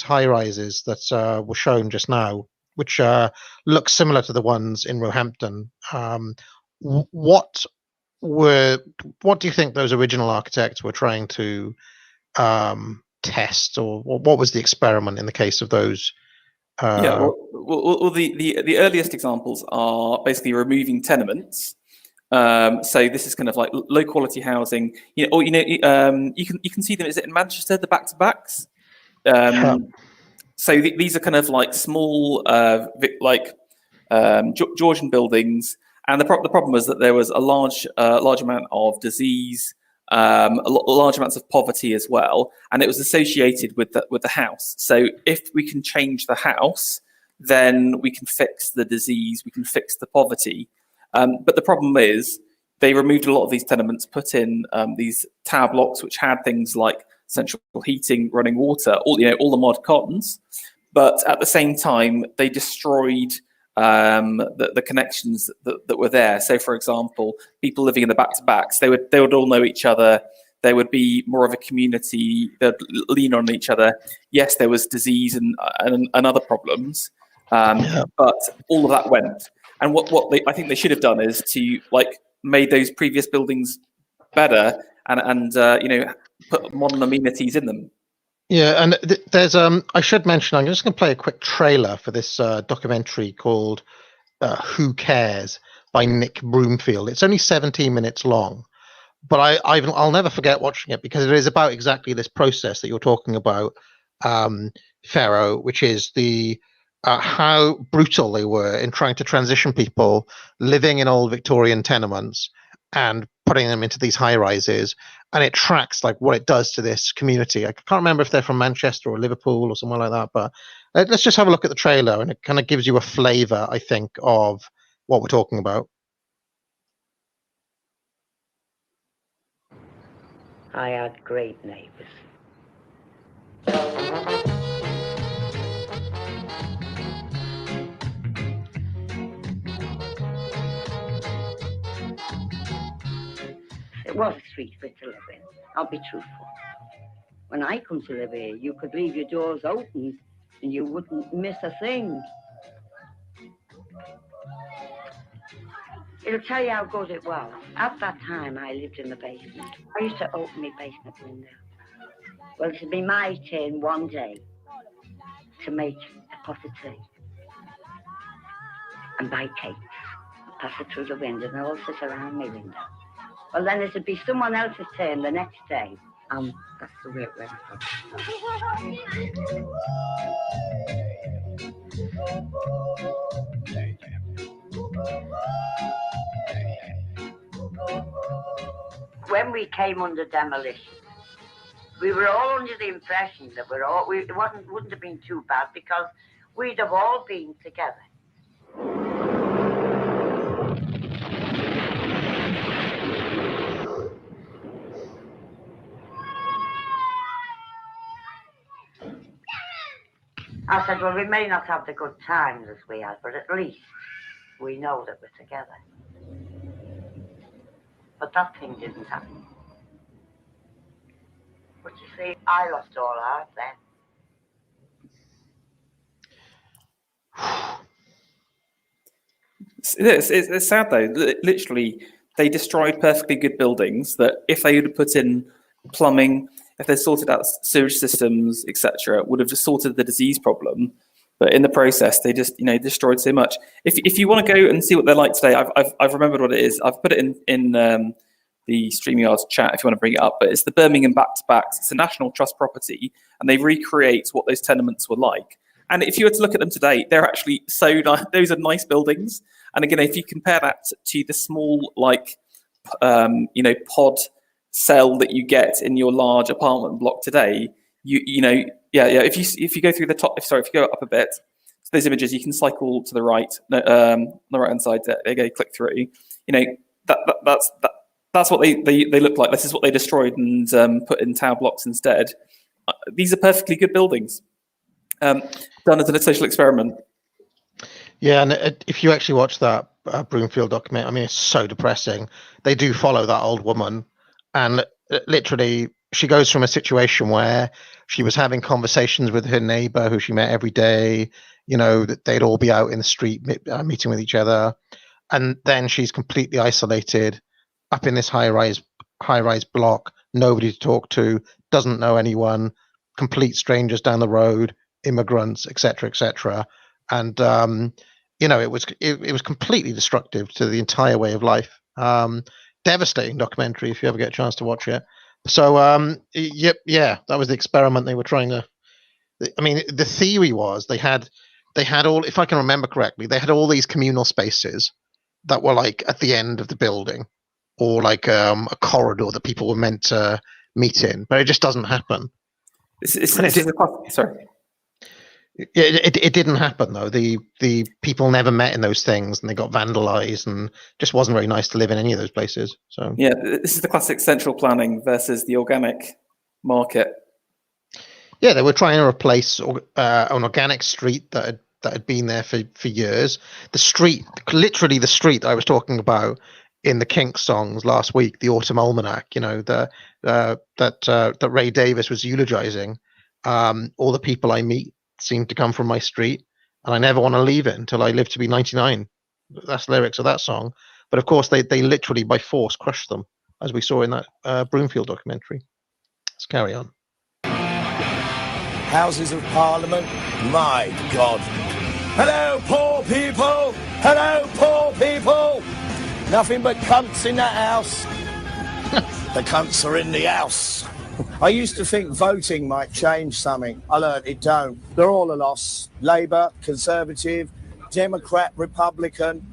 high rises that were shown just now, which look similar to the ones in Roehampton. What do you think those original architects were trying to test, or what was the experiment in the case of those? Well, the earliest examples are basically removing tenements. So this is kind of like low quality housing. You can see them. Is it in Manchester, the back-to-backs? So these are kind of like small, Georgian buildings, and the problem was that there was a large amount of disease, large amounts of poverty as well, and it was associated with the house. So if we can change the house, then we can fix the disease, we can fix the poverty. But the problem is they removed a lot of these tenements, put in these tower blocks which had things like central heating, running water, all the mod cons. But at the same time, they destroyed the connections that were there. So, for example, people living in the back-to-backs, they would all know each other. There would be more of a community. They'd lean on each other. Yes, there was disease and other problems, but all of that went. And what I think they should have done is to made those previous buildings better and put modern amenities in them. Yeah, and there's I should mention, I'm just going to play a quick trailer for this documentary called Who Cares by Nick Broomfield. It's only 17 minutes long, but I'll never forget watching it because it is about exactly this process that you're talking about, Pharaoh, which is the how brutal they were in trying to transition people living in old Victorian tenements and putting them into these high rises. And it tracks what it does to this community. I can't remember if they're from Manchester or Liverpool or somewhere like that, but let's just have a look at the trailer, and it kind of gives you a flavor, I think, of what we're talking about. I had great neighbours. It was a sweet bit to live in, I'll be truthful. When I come to live here, you could leave your doors open and you wouldn't miss a thing. It'll tell you how good it was. At that time, I lived in the basement. I used to open my basement window. Well, it'll be my turn one day to make a pot of tea and buy cakes. Pass it through the window and they'll all sit around my window. Well, then it'll be someone else's turn the next day. That's the way it went. When we came under demolition, we were all under the impression that it wouldn't have been too bad because we'd have all been together. I said, well, we may not have the good times as we had, but at least we know that we're together. But that thing didn't happen. But you see, I lost all heart then. It's sad though. Literally, they destroyed perfectly good buildings that if they had put in plumbing, if they sorted out sewage systems, etc., would have just sorted the disease problem. But in the process, they just destroyed so much. If you want to go and see what they're like today, I've remembered what it is. I've put it in the StreamYard chat if you want to bring it up. But it's the Birmingham back-to-backs. It's a National Trust property, and they recreate what those tenements were like. And if you were to look at them today, they're actually so nice. Those are nice buildings. And again, if you compare that to the small, like, pod cell that you get in your large apartment block today, if you go through the top, if you go up a bit, so those images, you can cycle to the right, on the right hand side. There you go, click through. That's what they look like. This is what they destroyed and put in tower blocks instead. These are perfectly good buildings, done as a social experiment. Yeah, and if you actually watch that Broomfield documentary, I mean, it's so depressing. They do follow that old woman, and literally, she goes from a situation where she was having conversations with her neighbor who she met every day, that they'd all be out in the street meeting with each other. And then she's completely isolated up in this high-rise block, nobody to talk to, doesn't know anyone, complete strangers down the road, immigrants, etc., etc. And, it was completely destructive to the entire way of life. Devastating documentary if you ever get a chance to watch it. So, that was the experiment they were trying to. I mean, the theory was they had all, if I can remember correctly, they had all these communal spaces that were like at the end of the building, or like a corridor that people were meant to meet in, but it just doesn't happen. Sorry. It didn't happen though. The people never met in those things, and they got vandalized, and just wasn't very nice to live in any of those places. So yeah, this is the classic central planning versus the organic market. Yeah, they were trying to replace an organic street that had been there for years. The street, literally the street I was talking about in the Kinks songs last week, the Autumn Almanac, that Ray Davis was eulogizing. All the people I meet seem to come from my street, and I never want to leave it until I live to be 99. That's the lyrics of that song. But of course, they literally by force crushed them, as we saw in that Broomfield documentary. Let's carry on. Houses of Parliament, my God. Hello, poor people. Hello, poor people. Nothing but cunts in that house. The cunts are in the house. I used to think voting might change something. I learned it don't. They're all a loss. Labour, Conservative, Democrat, Republican.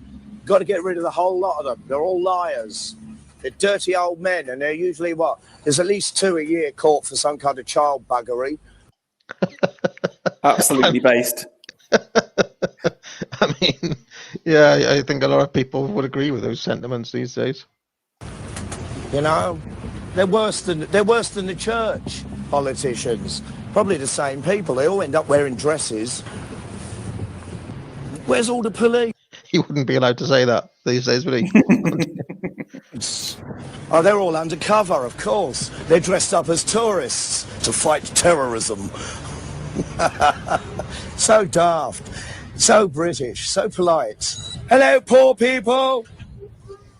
Got to get rid of the whole lot of them. They're all liars. They're dirty old men, and they're usually what? There's at least 2 a year caught for some kind of child buggery. Absolutely based. I mean, yeah, I think a lot of people would agree with those sentiments these days. They're worse than the church, politicians. Probably the same people. They all end up wearing dresses. Where's all the police? He wouldn't be allowed to say that these days, would he? Oh, they're all undercover, of course. They're dressed up as tourists to fight terrorism. So daft, so British, so polite. Hello, poor people.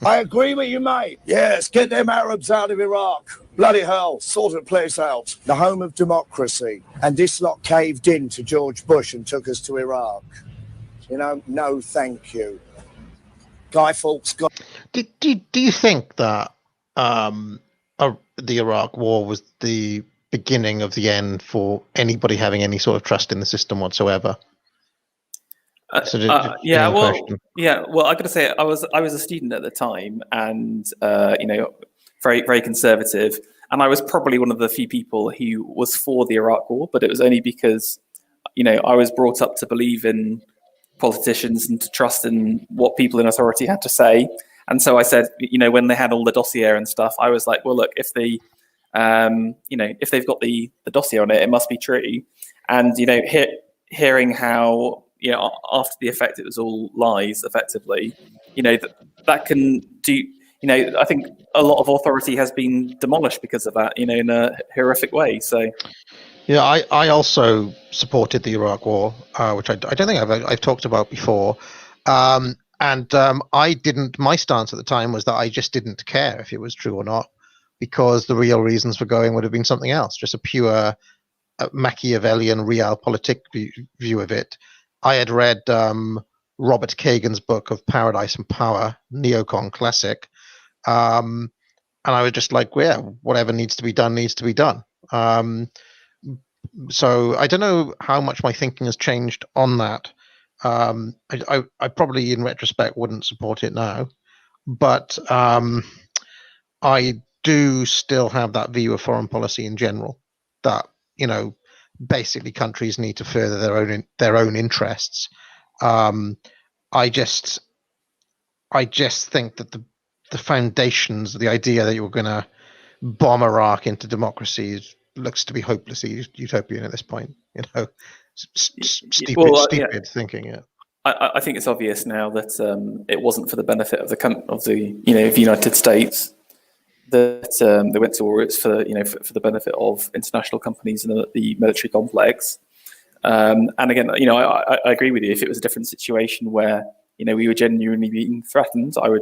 I agree with you, mate. Yes, get them Arabs out of Iraq. Bloody hell, sort the place out. The home of democracy. And this lot caved in to George Bush and took us to Iraq. No thank you. Guy Fawkes got... Do you think that the Iraq War was the beginning of the end for anybody having any sort of trust in the system whatsoever? Well, I got to say, I was a student at the time, and very, very conservative, and I was probably one of the few people who was for the Iraq War, but it was only because I was brought up to believe in politicians and to trust in what people in authority had to say. And so I said, when they had all the dossier and stuff, I was like, well, look, if they if they've got the dossier on it must be true. And hearing how after the effect it was all lies effectively, that can do. I think a lot of authority has been demolished because of that, in a horrific way. So. Yeah, I also supported the Iraq War, which I don't think I've talked about before. I didn't. My stance at the time was that I just didn't care if it was true or not, because the real reasons for going would have been something else, just a pure Machiavellian realpolitik view of it. I had read Robert Kagan's book of Paradise and Power, neocon classic, and I was just like, yeah, whatever needs to be done needs to be done. So I don't know how much my thinking has changed on that. I probably, in retrospect, wouldn't support it now, but I do still have that view of foreign policy in general, that basically countries need to further their own interests. I just think that the foundations, the idea that you're going to bomb Iraq into democracy looks to be hopelessly utopian at this point. Stupid thinking. Yeah. I think it's obvious now that it wasn't for the benefit of the United States that they went to war. It's for the benefit of international companies and the military complex. And again, I agree with you. If it was a different situation where we were genuinely being threatened, I would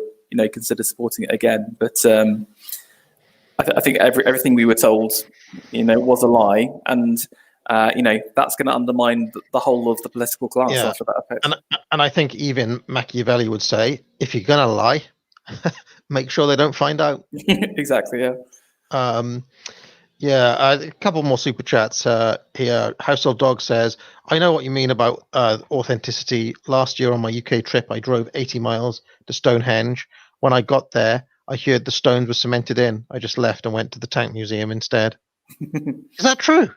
consider supporting it again. But I think everything we were told was a lie, and that's going to undermine the whole of the political class after that. And I think even Machiavelli would say, if you're going to lie, make sure they don't find out. Exactly. Yeah. A couple more super chats here. Household Dog says, I know what you mean about authenticity. Last year on my UK trip, I drove 80 miles to Stonehenge. When I got there, I heard the stones were cemented in. I just left and went to the Tank Museum instead. Is that true?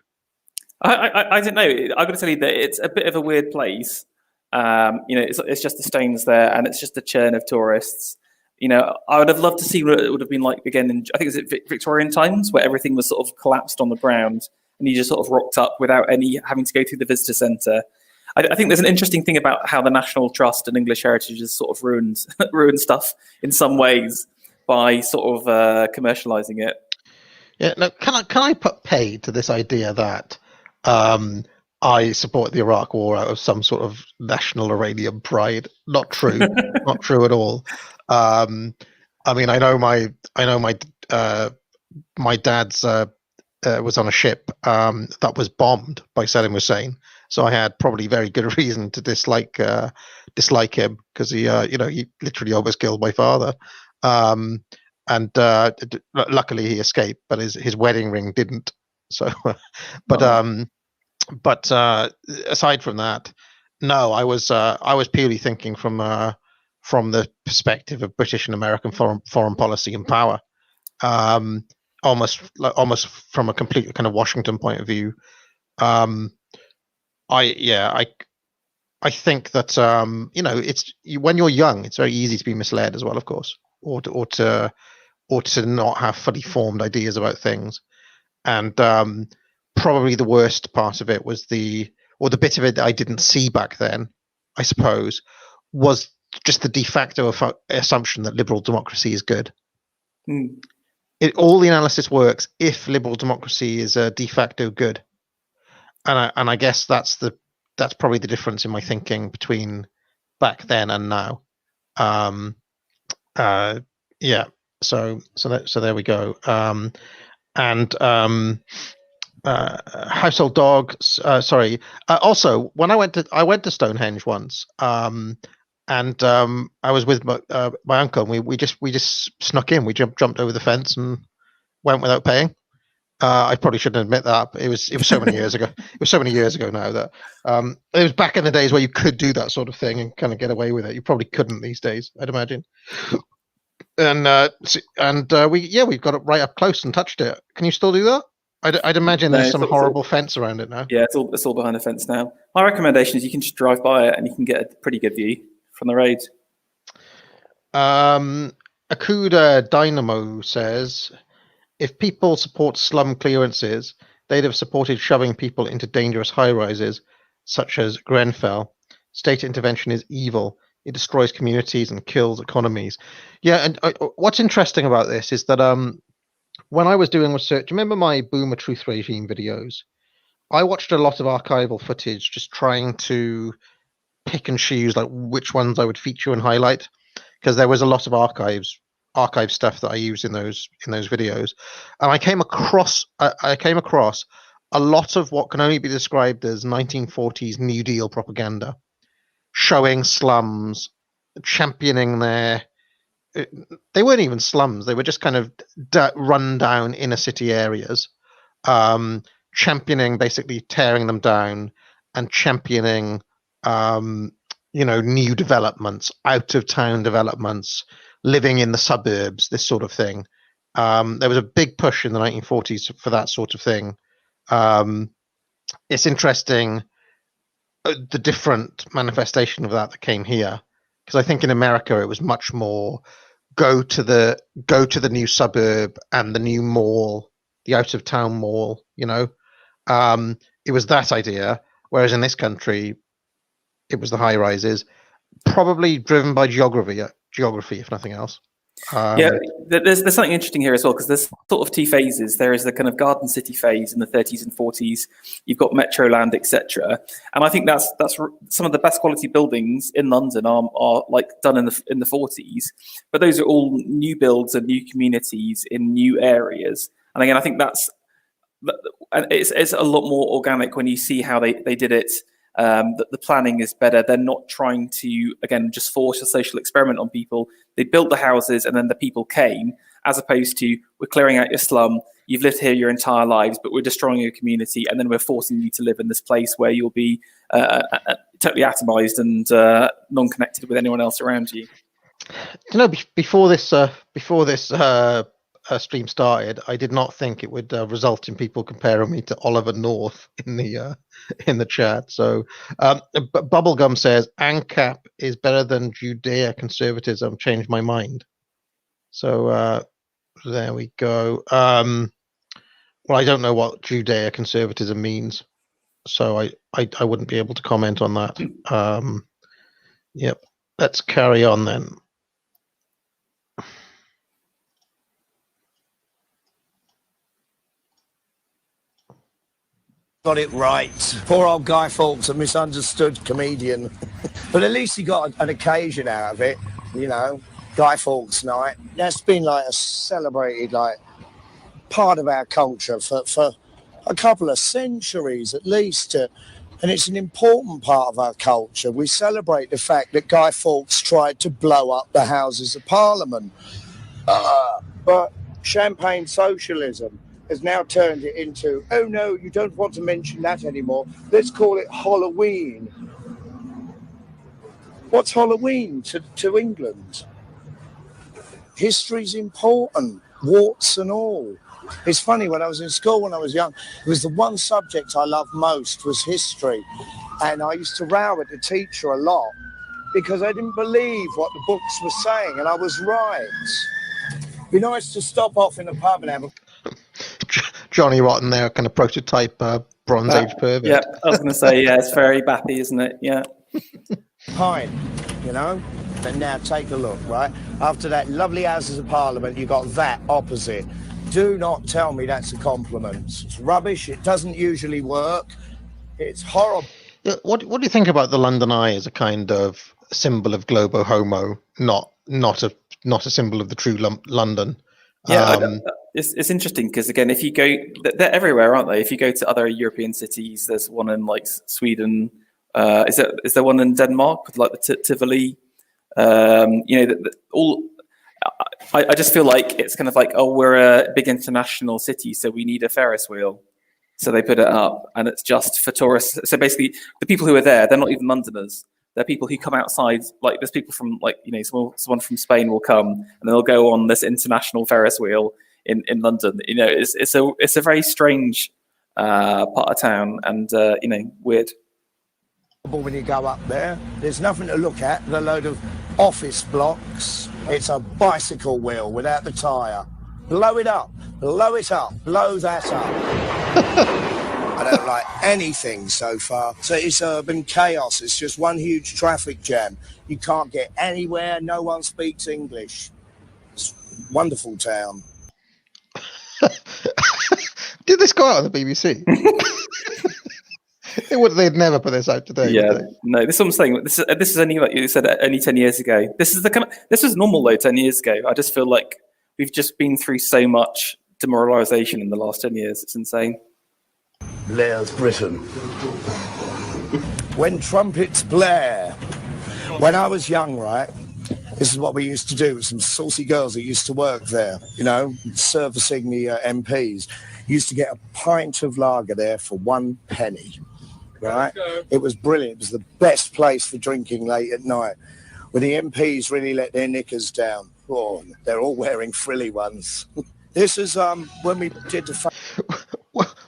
I don't know. I've got to tell you that it's a bit of a weird place. It's just the stones there, and it's just a churn of tourists. I would have loved to see what it would have been like again in, I think, is it Victorian times, where everything was sort of collapsed on the ground and you just sort of rocked up without having to go through the visitor centre. I think there's an interesting thing about how the National Trust and English Heritage has sort of ruined stuff in some ways by sort of commercialising it. Yeah. Now, can I put pay to this idea that I support the Iraq War out of some sort of national Iranian pride? Not true. Not true at all. I mean, I know my dad's was on a ship that was bombed by Saddam Hussein, so I had probably very good reason to dislike him, because he literally almost killed my father. And luckily he escaped, but his wedding ring didn't. So, but aside from that, no, I was purely thinking from the perspective of British and American foreign policy and power, almost from a completely kind of Washington point of view. I think that it's when you're young, it's very easy to be misled as well, of course, or to not have fully formed ideas about things. And probably the worst part of it was the bit of it that I didn't see back then, I suppose, was just the de facto assumption that liberal democracy is good. All the analysis works if liberal democracy is de facto good, and I guess that's probably the difference in my thinking between back then and now. So there we go. Household Dog. Sorry. Also, when I went to Stonehenge once, and I was with my uncle. And we just snuck in. We jumped over the fence and went without paying. I probably shouldn't admit that. But it was so many years ago. It was so many years ago now that it was back in the days where you could do that sort of thing and kind of get away with it. You probably couldn't these days, I'd imagine. And we got it right up close and touched it. Can you still do that? I'd imagine there's some horrible fence around it now. Yeah, it's all behind a fence now. My recommendation is you can just drive by it and you can get a pretty good view from the road. Akuda Dynamo says, if people support slum clearances, they'd have supported shoving people into dangerous high-rises, such as Grenfell. State intervention is evil. It destroys communities and kills economies. Yeah, and what's interesting about this is that when I was doing research, do you remember my Boomer Truth Regime videos? I watched a lot of archival footage, just trying to pick and choose like which ones I would feature and highlight, because there was a lot of archive stuff that I used in those videos, and I came across a lot of what can only be described as 1940s New Deal propaganda, showing slums, championing they weren't even slums. They were just kind of run down inner city areas, championing, basically tearing them down and championing new developments, out of town developments, living in the suburbs, this sort of thing. There was a big push in the 1940s for that sort of thing. It's interesting the different manifestation of that came here, because I think in America it was much more go to the new suburb and the new mall, the out of town mall. It was that idea, whereas in this country it was the high rises, probably driven by geography if nothing else. There's something interesting here as well, because there's sort of two phases. There is the kind of garden city phase in the 30s and 40s. You've got Metroland, etc. And I think that's some of the best quality buildings in London are like done in the 40s. But those are all new builds and new communities in new areas. And again, I think it's a lot more organic when you see how they did it. The planning is better. They're not trying to, again, just force a social experiment on people. They built the houses and then the people came, as opposed to, we're clearing out your slum, you've lived here your entire lives, but we're destroying your community, and then we're forcing you to live in this place where you'll be totally atomized and non-connected with anyone else around you. Before this stream started, I did not think it would result in people comparing me to Oliver North in the chat. So Bubblegum says ANCAP is better than Judea conservatism. Changed my mind. So there we go. Well, I don't know what Judea conservatism means, so I wouldn't be able to comment on that. Yep. Let's carry on then. Got it right. Poor old Guy Fawkes, a misunderstood comedian. But at least he got an occasion out of it, Guy Fawkes night. That's been like a celebrated part of our culture for a couple of centuries at least. And it's an important part of our culture. We celebrate the fact that Guy Fawkes tried to blow up the Houses of Parliament. But champagne socialism has now turned it into, oh no, you don't want to mention that anymore. Let's call it Halloween. What's Halloween to England? History's important, warts and all. It's funny, when I was in school when I was young, it was the one subject I loved most was history. And I used to row at the teacher a lot because I didn't believe what the books were saying, and I was right. It'd be nice to stop off in a pub and have a... Johnny Rotten there, kind of prototype Bronze Age pervert. Yeah, I was going to say, it's very bappy, isn't it? Yeah. Pine, But now take a look, right? After that lovely Houses of Parliament, you got that opposite. Do not tell me that's a compliment. It's rubbish. It doesn't usually work. It's horrible. What do you think about the London Eye as a kind of symbol of globo homo, not a symbol of the true London? Yeah, it's interesting because, again, if you go, they're everywhere, aren't they? If you go to other European cities, there's one in like Sweden. Is there one in Denmark with like the Tivoli? I just feel like it's kind of like, oh, we're a big international city, so we need a Ferris wheel. So they put it up, and it's just for tourists. So basically, the people who are there, they're not even Londoners. They're people who come outside. Like there's people from someone from Spain will come, and they'll go on this international Ferris wheel in London. It's a very strange part of town, and weird. When you go up there, there's nothing to look at. There's a load of office blocks. It's a bicycle wheel without the tyre. Blow it up, blow it up, blow that up. I don't like anything so far. So it's urban chaos. It's just one huge traffic jam. You can't get anywhere. No one speaks English. It's a wonderful town. Did this go out on the BBC? They'd never put this out today. Yeah, no. This is what I'm saying. This is only, like you said, only 10 years ago. This was normal though 10 years ago. I just feel like we've just been through so much demoralisation in the last 10 years. It's insane. Blair's Britain. When trumpets blare. When I was young, right, this is what we used to do with some saucy girls that used to work there, servicing the MPs. Used to get a pint of lager there for 1 penny. right? It was brilliant. It was the best place for drinking late at night. When the MPs really let their knickers down. Oh, they're all wearing frilly ones. This is when we did the...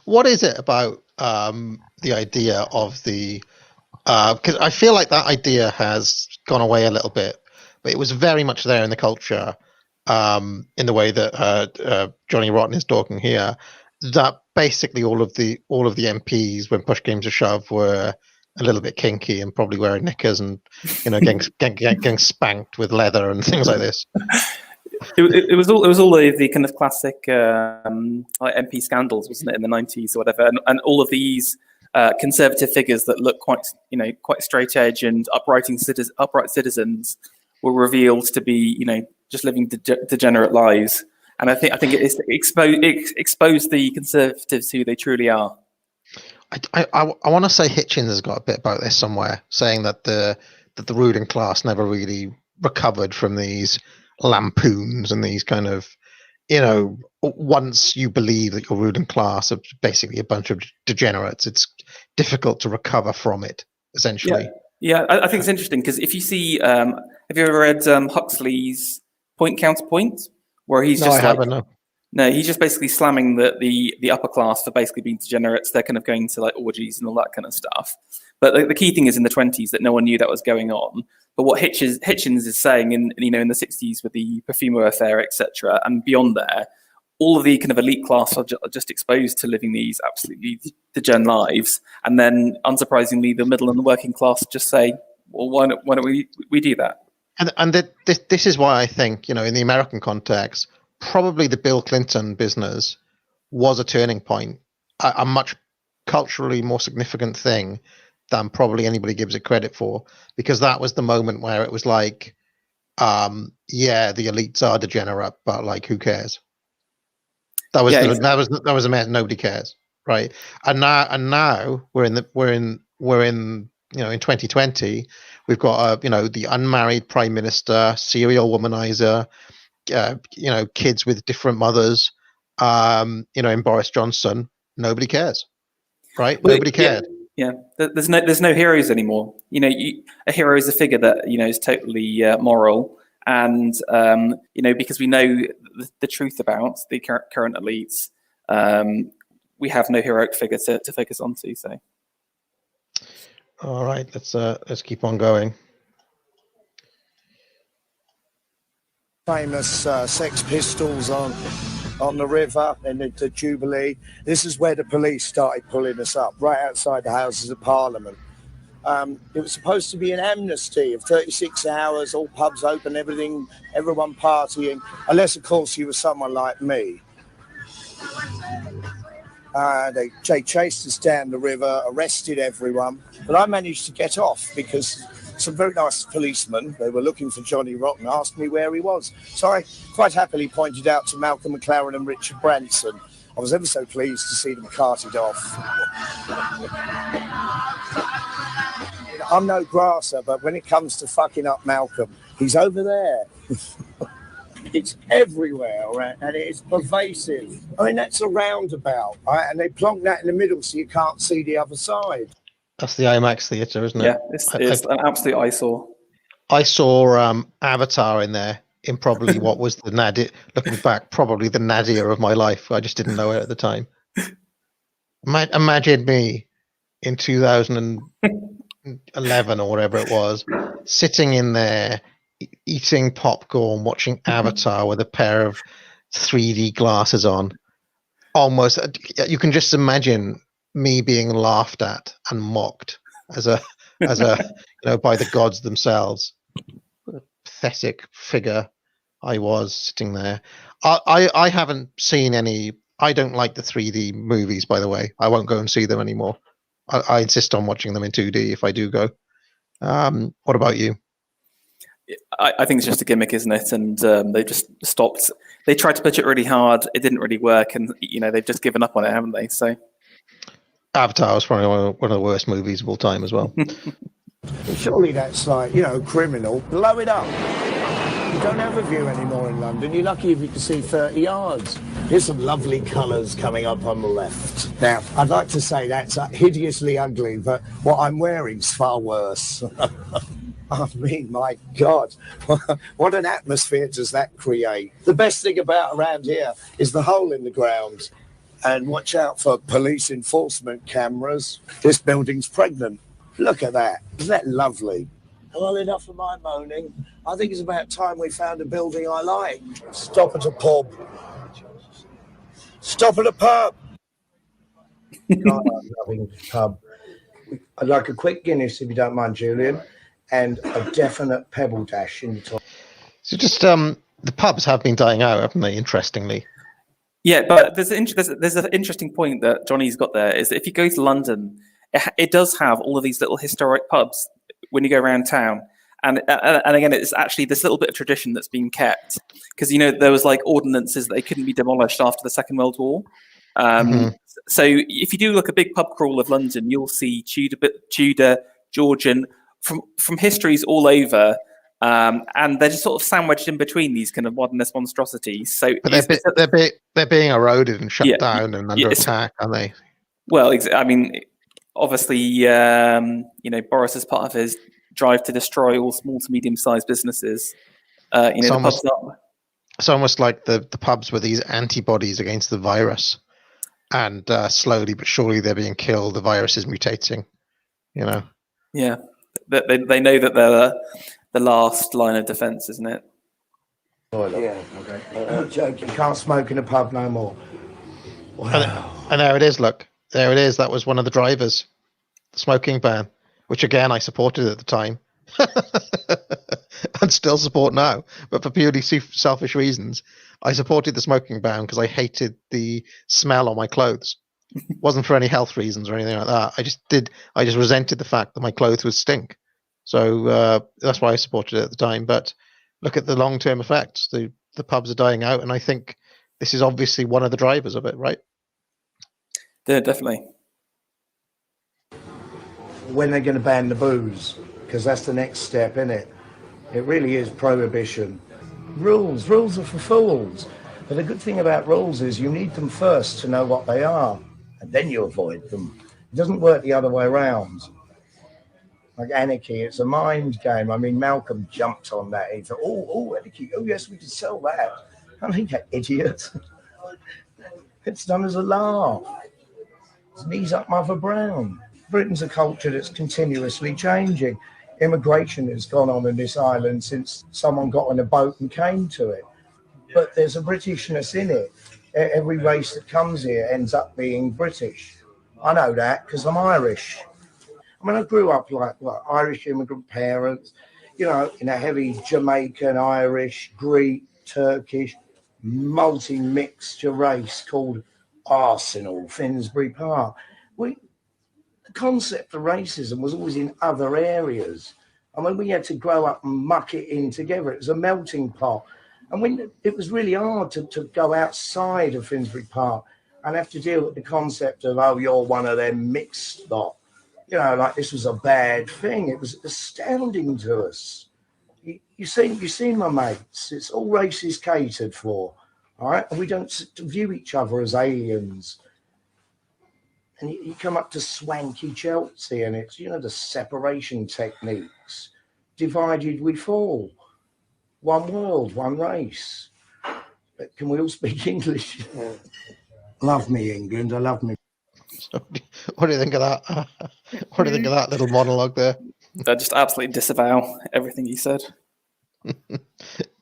What is it about the idea of the... Because I feel like that idea has gone away a little bit, but it was very much there in the culture, in the way that Johnny Rotten is talking here, that basically all of the MPs, when push came to shove, were a little bit kinky and probably wearing knickers and, you know, getting spanked with leather and things like this. It was all the kind of classic like MP scandals, wasn't it, in the 90s or whatever, and all of these conservative figures that look quite straight edge and upright citizens were revealed to be, you know, just living degenerate lives. And I think it exposed the Conservatives who they truly are. I want to say Hitchens has got a bit about this somewhere, saying that the ruling class never really recovered from these lampoons and these kind of, you know, once you believe that your ruling class are basically a bunch of degenerates, it's difficult to recover from it, essentially. Yeah, I think it's interesting because if you see, have you ever read Huxley's Point Counterpoint, where he's just No, he's just basically slamming the upper class for basically being degenerates. They're kind of going to like orgies and all that kind of stuff. But the key thing is in the 20s that no one knew that was going on. But what Hitchens is saying in the 60s with the Perfuma affair, etc., and beyond there, all of the kind of elite class are just exposed to living these absolutely degen lives, and then unsurprisingly, the middle and the working class just say, "Well, why don't we do that?" And this is why I think, you know, in the American context, probably the Bill Clinton business was a turning point, a much culturally more significant thing than probably anybody gives it credit for, because that was the moment where it was like, yeah, the elites are degenerate, but like, who cares? That was a mess. Nobody cares, right? And now we're in you know, in 2020, we've got the unmarried prime minister, serial womanizer, you know, kids with different mothers, you know, in Boris Johnson. Nobody cares, right? Nobody cared. Yeah, there's no heroes anymore. You know, a hero is a figure that, you know, is totally moral, and you know, because we know the truth about the current elites, we have no heroic figure to focus onto. So, all right, let's keep on going. Famous Sex Pistols on the river and the Jubilee. This is where the police started pulling us up, right outside the Houses of Parliament. It was supposed to be an amnesty of 36 hours, all pubs open, everyone partying, unless, of course, you were someone like me. They chased us down the river, arrested everyone, but I managed to get off because some very nice policemen, they were looking for Johnny Rotten, asked me where he was. So I quite happily pointed out to Malcolm McLaren and Richard Branson. I was ever so pleased to see them carted off. I'm no grasser, but when it comes to fucking up Malcolm, he's over there. It's everywhere, right? And it's pervasive. I mean, that's a roundabout, right? And they plonk that in the middle so you can't see the other side. That's the IMAX theatre, isn't it? Yeah, it's an absolute eyesore. I saw Avatar in there, in probably what was the nadir, looking back, probably the nadir of my life. I just didn't know it at the time. Imagine me in 2011 or whatever it was, sitting in there, eating popcorn, watching Avatar with a pair of 3D glasses on. Almost, you can just imagine me being laughed at and mocked as a you know, by the gods themselves. What a pathetic figure I was sitting there. I haven't seen any. I don't like the 3D movies, by the way. I won't go and see them anymore. I insist on watching them in 2D if I do go. What about you? I think it's just a gimmick, isn't it? And they just stopped. They tried to push it really hard. It didn't really work, and you know, they've just given up on it, haven't they? So Avatar was probably one of the worst movies of all time as well. Surely that's like, you know, criminal. Blow it up. You don't have a view anymore in London. You're lucky if you can see 30 yards. Here's some lovely colours coming up on the left. Now, I'd like to say that's hideously ugly, but what I'm wearing's far worse. I mean, my God, what an atmosphere does that create? The best thing about around here is the hole in the ground. And watch out for police enforcement cameras. This building's pregnant. Look at that. Isn't that lovely? Well, enough of my moaning. I think it's about time we found a building I like. Stop at a pub. Stop at a pub. God, I'm loving pub. I'd like a quick Guinness, if you don't mind, Julian, and a definite pebble dash in the top. So just the pubs have been dying out, haven't they? Interestingly. Yeah, but there's an interesting point that Johnny's got there, is that if you go to London, it does have all of these little historic pubs when you go around town. And again, it's actually this little bit of tradition that's been kept, because, you know, there was like ordinances that they couldn't be demolished after the Second World War. So if you do look a big pub crawl of London, you'll see Tudor, Georgian, from histories all over. And they're just sort of sandwiched in between these kind of modernist monstrosities. So, but they're being eroded and shut down and under attack, aren't they? Well, I mean, obviously, you know, Boris is part of his drive to destroy all small to medium-sized businesses. You know, it's the almost, pubs are. It's almost like the pubs were these antibodies against the virus, and slowly but surely they're being killed. The virus is mutating. You know. Yeah, they know that they're the last line of defense, isn't it? Yeah. Okay. Joke, you can't smoke in a pub no more. Wow. And there it is. Look, there it is. That was one of the drivers, the smoking ban, which again I supported at the time, and still support now. But for purely selfish reasons, I supported the smoking ban because I hated the smell on my clothes. It wasn't for any health reasons or anything like that. I just resented the fact that my clothes would stink. So that's why I supported it at the time. But look at the long-term effects. The pubs are dying out, and I think this is obviously one of the drivers of it, right? Yeah, definitely. When they're going to ban the booze, because that's the next step, isn't it? It really is prohibition. Rules are for fools. But the good thing about rules is you need them first to know what they are, and then you avoid them. It doesn't work the other way around. Like anarchy, it's a mind game. I mean, Malcolm jumped on that. He thought, oh, anarchy. Oh, yes, we can sell that. I mean, that idiot. It's done as a laugh. Knees up, Mother Brown. Britain's a culture that's continuously changing. Immigration has gone on in this island since someone got on a boat and came to it. But there's a Britishness in it. Every race that comes here ends up being British. I know that because I'm Irish. I mean, I grew up like Irish immigrant parents, you know, in a heavy Jamaican, Irish, Greek, Turkish, multi-mixture race called Arsenal, Finsbury Park. The concept of racism was always in other areas. I mean, we had to grow up and muck it in together. It was a melting pot. And when it was really hard to go outside of Finsbury Park and have to deal with the concept of, oh, you're one of them mixed lot. You know, like this was a bad thing. It was astounding to us. You seen my mates. It's all races catered for, all right? And we don't view each other as aliens. And you come up to swanky Chelsea and it's, you know, the separation techniques. Divided we fall. One world, one race. But can we all speak English? Yeah. Love me, England. I love me. So, what do you think of that? What do you think of that little monologue there? I just absolutely disavow everything he said.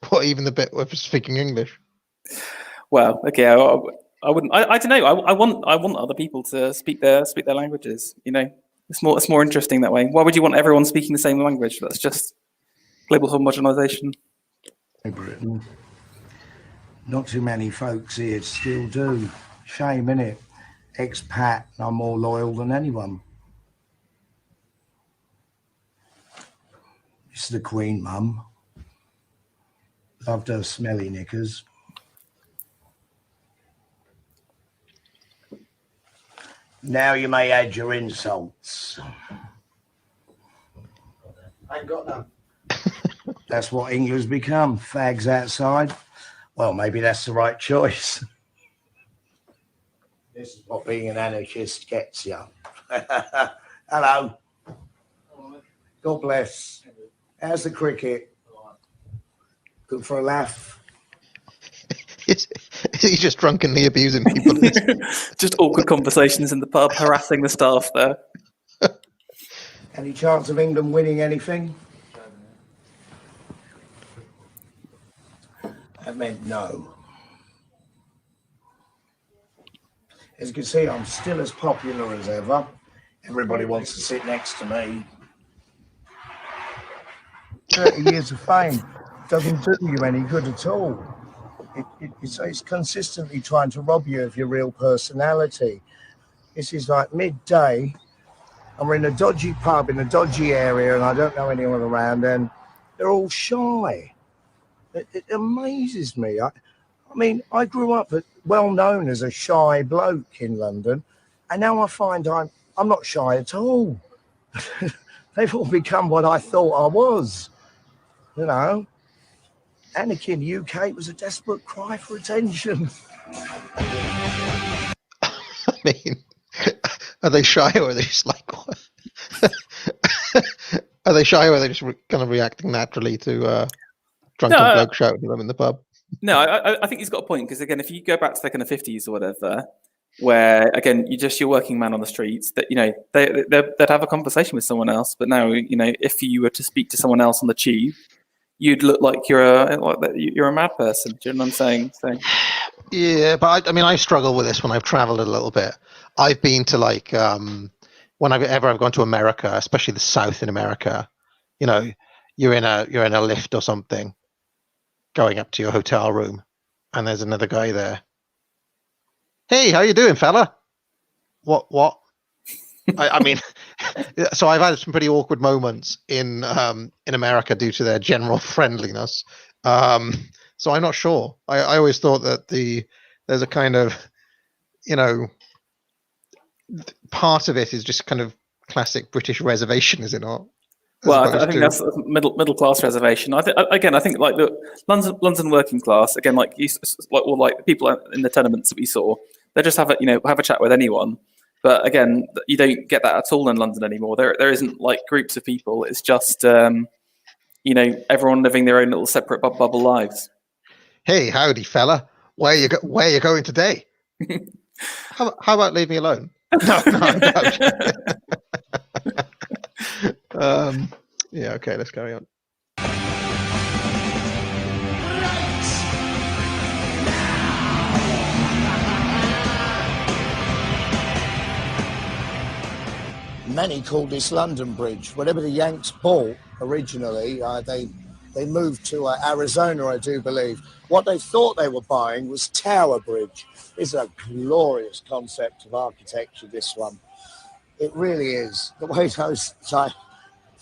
What, even the bit with speaking English? Well, okay, I wouldn't. I don't know. I want other people to speak their languages. You know, it's more interesting that way. Why would you want everyone speaking the same language? That's just global homogenization. Britain. Not too many folks here still do. Shame, innit? Expat, I'm more loyal than anyone. It's the Queen, Mum. Loved her smelly knickers. Now you may add your insults. I ain't got none. That's what England's become. Fags outside. Well, maybe that's the right choice. This is what being an anarchist gets you. Hello. God bless. How's the cricket? Good for a laugh. Is he just drunkenly abusing people? Just awkward conversations in the pub, harassing the staff there. Any chance of England winning anything? That meant no. As you can see, I'm still as popular as ever. Everybody wants to sit next to me. 30 years of fame doesn't do you any good at all. It's consistently trying to rob you of your real personality. This is like midday. and we're in a dodgy pub in a dodgy area, and I don't know anyone around, and they're all shy. It amazes me. I mean, I grew up well known as a shy bloke in London, and now I find I'm not shy at all. They've all become what I thought I was. You know, Anarchy in the UK was a desperate cry for attention. I mean, are they shy, or are they just like, are they shy, or are they just kind of reacting naturally to drunken bloke shouting at them in the pub? No, I think he's got a point, because again, if you go back to the kind of 50s or whatever, where again you're working man on the streets, that they'd have a conversation with someone else. But now, if you were to speak to someone else on the tube, you'd look like you're a mad person. Do you know what I'm saying? So. Yeah, but I struggle with this when I've traveled a little bit. I've been to whenever I've gone to America, especially the South in America. You're in a lift or something, going up to your hotel room, and there's another guy there. Hey, how you doing, fella? What? I mean, so I've had some pretty awkward moments in America due to their general friendliness. So I'm not sure. I always thought that there's a kind of, part of it is just kind of classic British reservation, is it not? Well, I think that's middle class reservation. I think like the London working class, again, like people in the tenements that we saw, they just have a chat with anyone. But again, you don't get that at all in London anymore. There isn't like groups of people. It's just everyone living their own little separate bubble lives. Hey, howdy, fella. Where you going today? How about leave me alone? No, I'm joking. Yeah, okay, let's carry on. Many called this London Bridge. Whatever the Yanks bought originally, they moved to Arizona, I do believe. What they thought they were buying was Tower Bridge. It's a glorious concept of architecture, this one. It really is. The way those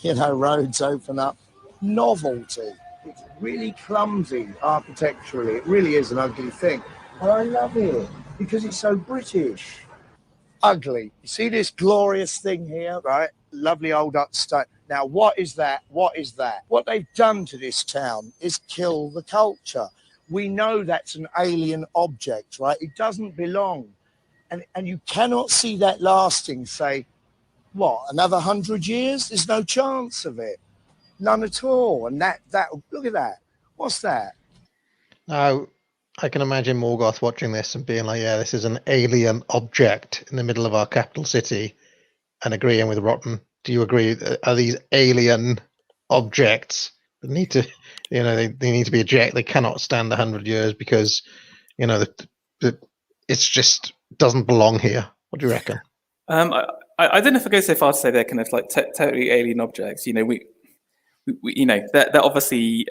roads open up, novelty. It's really clumsy architecturally. It really is an ugly thing. But I love it because it's so British. Ugly. You see this glorious thing here, right? Lovely old upstate. Now, what is that? What is that? What they've done to this town is kill the culture. We know that's an alien object, right? It doesn't belong. And you cannot see that lasting, say, what, another 100 years? There's no chance of it. None at all. And that look at that. What's that? Now, I can imagine Morgoth watching this and being like, yeah, this is an alien object in the middle of our capital city, and agreeing with Rotten. Do you agree? Are these alien objects that need to, they need to be ejected? They cannot stand 100 years because, it's just doesn't belong here. What do you reckon? I don't know if I go so far to say they're kind of like totally alien objects. We they're obviously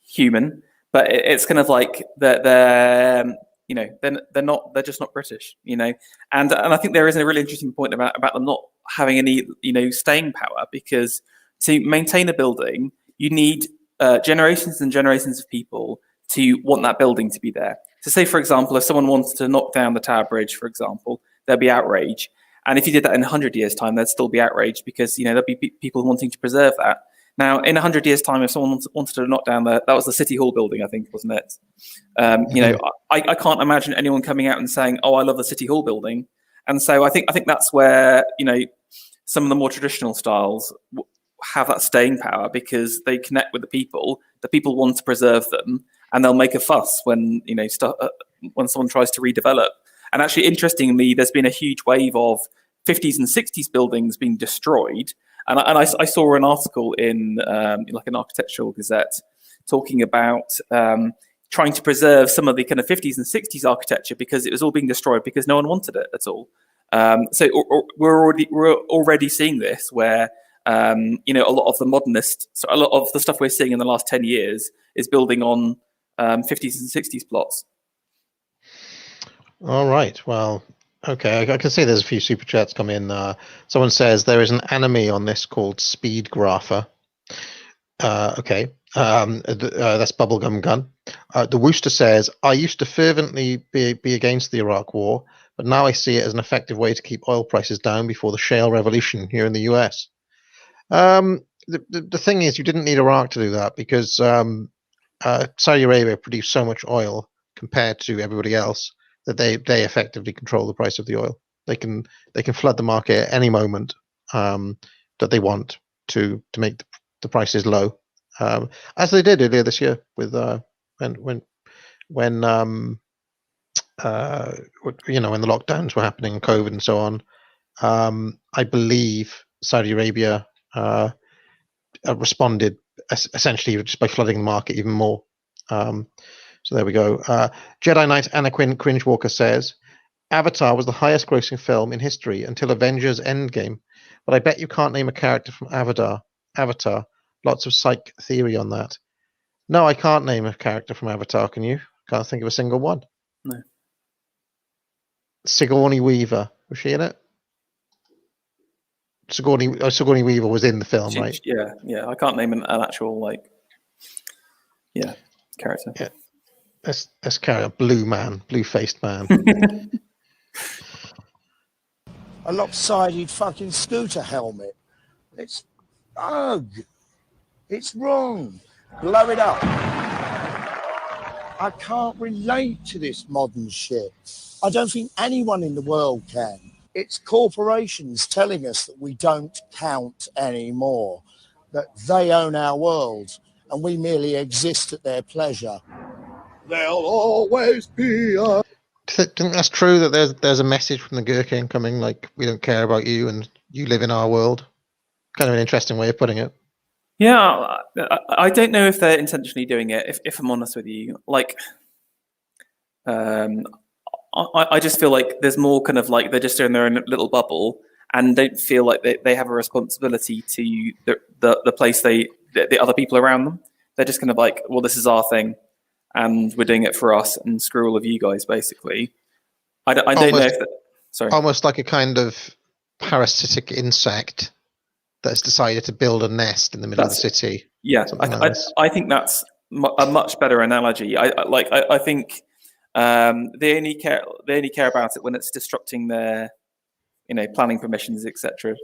human, but it's kind of like they're just not British, and I think there is a really interesting point about them not having any staying power, because to maintain a building you need generations and generations of people to want that building to be there. So say, for example, if someone wants to knock down the Tower Bridge, for example, there'd be outrage. And if you did that in 100 years' time, there'd still be outrage, because there'd be people wanting to preserve that. Now, in 100 years' time, if someone wanted to knock down that was the City Hall building, I think, wasn't it? You know, I can't imagine anyone coming out and saying, "Oh, I love the City Hall building." And so I think that's where, you know, some of the more traditional styles have that staying power, because they connect with the people. The people want to preserve them, and they'll make a fuss when, you know, when someone tries to redevelop. And actually, interestingly, there's been a huge wave of 50s and 60s buildings being destroyed. And I saw an article in like an architectural gazette talking about trying to preserve some of the kind of 50s and 60s architecture, because it was all being destroyed because no one wanted it at all. So we're already seeing this, where you know, a lot of the stuff we're seeing in the last 10 years is building on 50s and 60s plots. All right. Well, okay. I can see there's a few super chats come in. Someone says there is an anime on this called Speed Grapher. Okay. That's Bubblegum Gun. The Wooster says, I used to fervently be against the Iraq War, but now I see it as an effective way to keep oil prices down before the shale revolution here in the US. The thing is, you didn't need Iraq to do that, because Saudi Arabia produced so much oil compared to everybody else that they effectively control the price of the oil. They can flood the market at any moment that they want to make the prices low, as they did earlier this year with when you know, when the lockdowns were happening, COVID and so on. I believe Saudi Arabia responded essentially just by flooding the market even more. So there we go. Jedi Knight Anna Quinn Cringewalker says, Avatar was the highest grossing film in history until Avengers Endgame, but I bet you can't name a character from Avatar. Lots of psych theory on that. No, I can't name a character from Avatar, can you? Can't think of a single one. No. Sigourney Weaver, was she in it? Sigourney Weaver was in the film, right? Yeah. I can't name an actual, like, character. Yeah. Let's carry a blue-faced man. A lopsided fucking scooter helmet. It's ugh. It's wrong. Blow it up. I can't relate to this modern shit. I don't think anyone in the world can. It's corporations telling us that we don't count anymore, that they own our world and we merely exist at their pleasure. There'll always be a... Do you think that's true, that there's a message from the Gherkin coming, like, we don't care about you and you live in our world? Kind of an interesting way of putting it. Yeah, I don't know if they're intentionally doing it, if I'm honest with you. Like, I just feel like there's more kind of like they're just in their own little bubble and don't feel like they have a responsibility to the place the other people around them. They're just kind of like, well, this is our thing and we're doing it for us, and screw all of you guys, basically. I don't know if that... Sorry. Almost like a kind of parasitic insect that's decided to build a nest in the middle of the city. Yeah, I think that's a much better analogy. I think they only care about it when it's disrupting their, planning permissions, etc.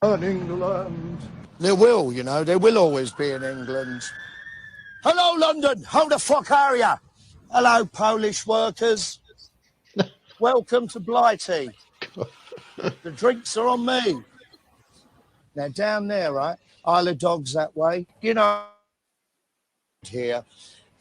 England. There will always be in England. Hello, London. How the fuck are ya? Hello, Polish workers. Welcome to Blighty. The drinks are on me. Now, down there, right, Isle of Dogs that way, here,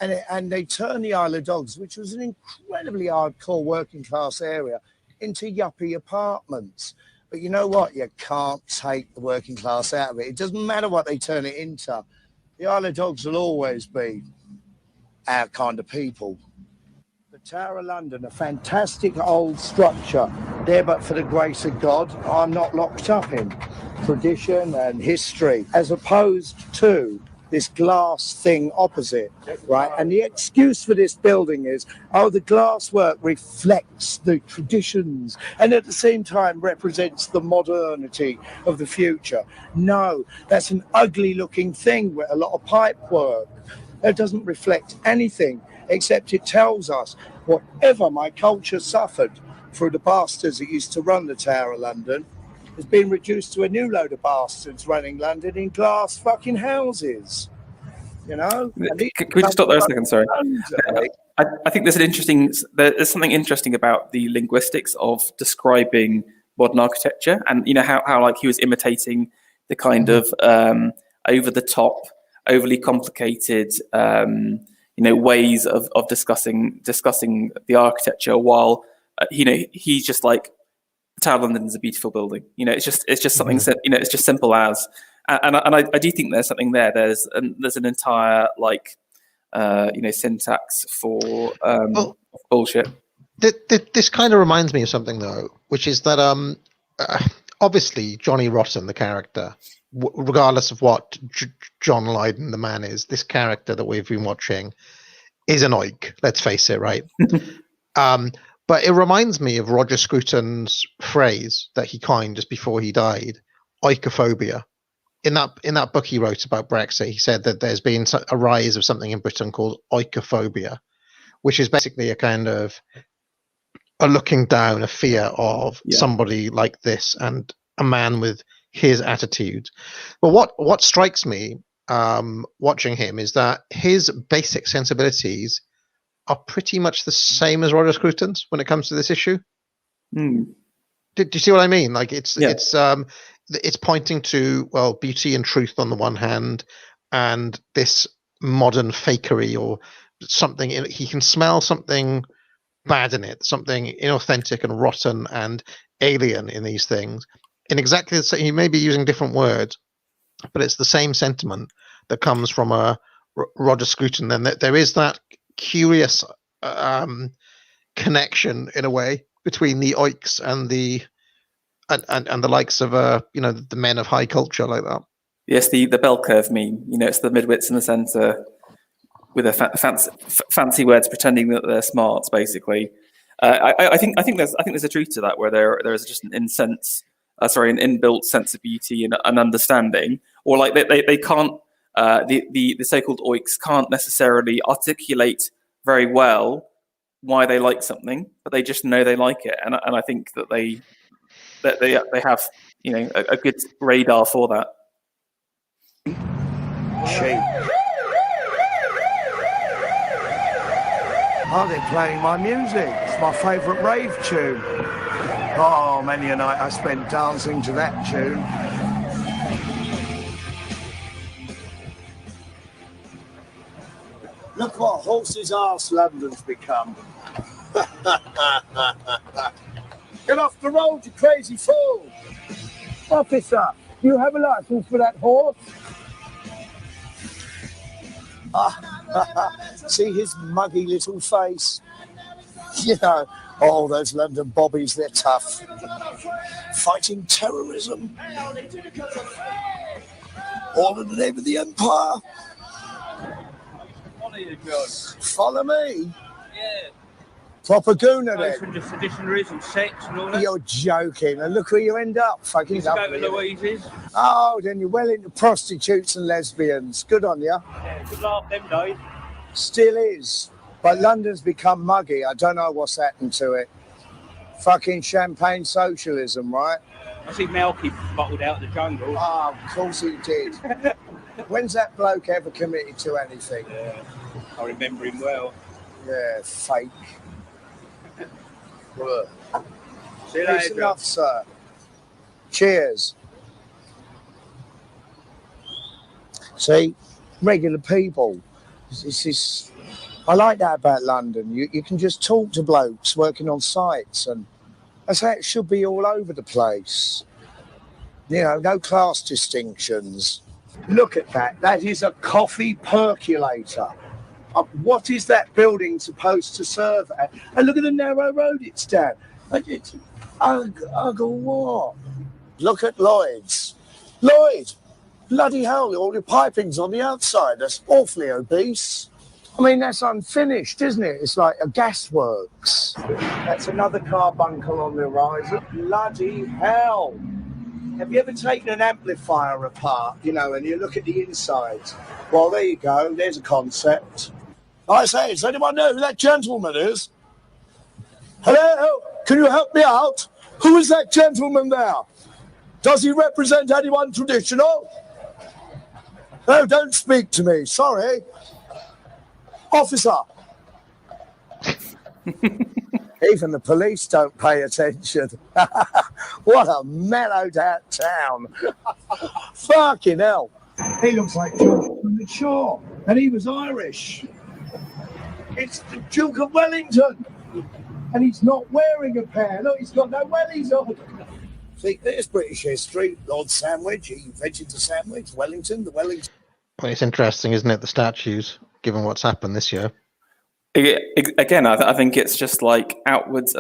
and they turned the Isle of Dogs, which was an incredibly hardcore working class area, into yuppie apartments. But you know what? You can't take the working class out of it. It doesn't matter what they turn it into. The Isle of Dogs will always be our kind of people. The Tower of London, a fantastic old structure there, but for the grace of God, I'm not locked up in tradition and history, as opposed to this glass thing opposite, right? And the excuse for this building is, the glass work reflects the traditions and at the same time represents the modernity of the future. No, that's an ugly looking thing with a lot of pipe work. That doesn't reflect anything, except it tells us whatever my culture suffered through the bastards that used to run the Tower of London, has been reduced to a new load of bastards running London in glass fucking houses. You know? Can we just stop there a second? Sorry. I think there's something interesting about the linguistics of describing modern architecture, and how like he was imitating the kind of over the top, overly complicated ways of discussing the architecture, while he's just like, the Tower of London is a beautiful building. It's just something it's just simple as, and I do think there's something there. There's an entire syntax for bullshit. This kind of reminds me of something though, which is that obviously Johnny Rotten, the character, regardless of what John Lydon the man is, this character that we've been watching is an oik. Let's face it, right? But it reminds me of Roger Scruton's phrase that he coined just before he died, oikophobia. In that book he wrote about Brexit, he said that there's been a rise of something in Britain called oikophobia, which is basically a kind of a looking down, a fear of somebody like this and a man with his attitude. But what strikes me watching him is that his basic sensibilities are pretty much the same as Roger Scruton's when it comes to this issue. Do you see what I mean? Like it's pointing to, well, beauty and truth on the one hand, and this modern fakery or something. He can smell something bad in it, something inauthentic and rotten and alien in these things. In exactly the same, he may be using different words, but it's the same sentiment that comes from a Roger Scruton. Then there is that curious connection in a way between the oiks and the likes of the men of high culture like that. Yes, the bell curve meme. It's the midwits in the centre with a fancy words pretending that they're smarts. Basically, I think there's a truth to that, where there is just an inbuilt sense of beauty and an understanding, or like they can't. The so-called oiks can't necessarily articulate very well why they like something, but they just know they like it, and I think that they have a good radar for that. Oh, they're playing my music. It's my favourite rave tune. Oh, many a night I spent dancing to that tune. Look what horse's arse London's become. Get off the road, you crazy fool! Officer, do you have a licence for that horse? See his muggy little face? Those London bobbies, they're tough. Fighting terrorism. All in the name of the empire. Follow me? Yeah. Proper gooner then. From the seditionaries and sex and all that. You're joking. And look where you end up. Fucking go to Louise's. Oh, then you're well into prostitutes and lesbians. Good on you. Yeah, good laugh them days. Still is. But London's become muggy. I don't know what's happened to it. Fucking champagne socialism, right? I see Malky bottled out of the jungle. Oh, of course he did. When's that bloke ever committed to anything? Yeah, I remember him well. Yeah, fake. See you Peace later. enough, sir. Cheers. See, regular people. I like that about London. You can just talk to blokes working on sites, and that's how it should be all over the place. No class distinctions. Look at that. That is a coffee percolator. What is that building supposed to serve at? And look at the narrow road it's down. What? Look at Lloyd's. Lloyd! Bloody hell, all your piping's on the outside. That's awfully obese. I mean, that's unfinished, isn't it? It's like a gasworks. That's another carbuncle on the horizon. Bloody hell. Have you ever taken an amplifier apart, and you look at the inside? Well, there you go. There's a concept. I say, does anyone know who that gentleman is? Hello? Can you help me out? Who is that gentleman there? Does he represent anyone traditional? No, don't speak to me. Sorry. Officer. Even the police don't pay attention. What a mellowed out town. Fucking hell. He looks like George Bernard Shaw, and he was Irish. It's the Duke of Wellington, and he's not wearing a pair. Look, he's got no wellies on. See, there's British history. Lord Sandwich, he invented the sandwich. Wellington, the Wellington. Well, it's interesting, isn't it, the statues, given what's happened this year? Again, I think it's just like outward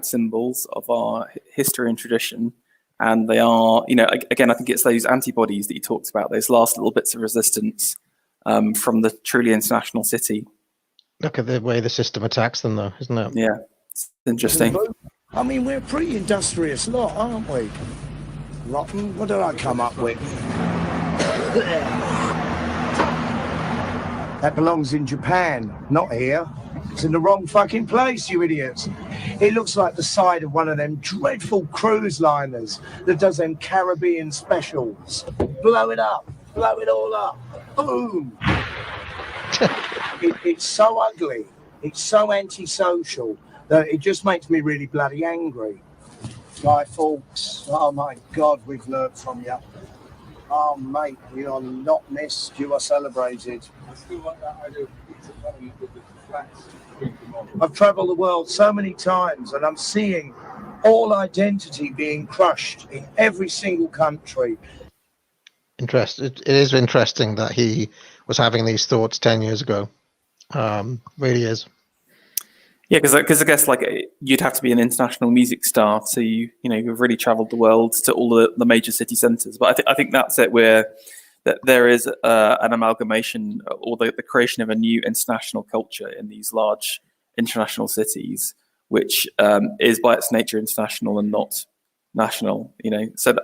symbols of our history and tradition. And they are, again, I think it's those antibodies that you talked about, those last little bits of resistance from the truly international city. Look at the way the system attacks them, though, isn't it? Yeah, it's interesting. I mean, we're a pretty industrious lot, aren't we? Rotten. What did I come up with? That belongs in Japan, not here. It's in the wrong fucking place, you idiots. It looks like the side of one of them dreadful cruise liners that does them Caribbean specials. Blow it up. Blow it all up. Boom. It's so ugly. It's so antisocial that it just makes me really bloody angry. Guy Fawkes, oh my God, we've learned from you. Oh, mate, you are not missed. You are celebrated. I still like that idea with the flats. I've travelled the world so many times, and I'm seeing all identity being crushed in every single country. It is interesting that he was having these thoughts 10 years ago. Really is. Yeah, because I guess you'd have to be an international music star to you've really travelled the world to all the major city centres. But I think that's it, where that there is an amalgamation or the creation of a new international culture in these large international cities, which is by its nature international and not national. So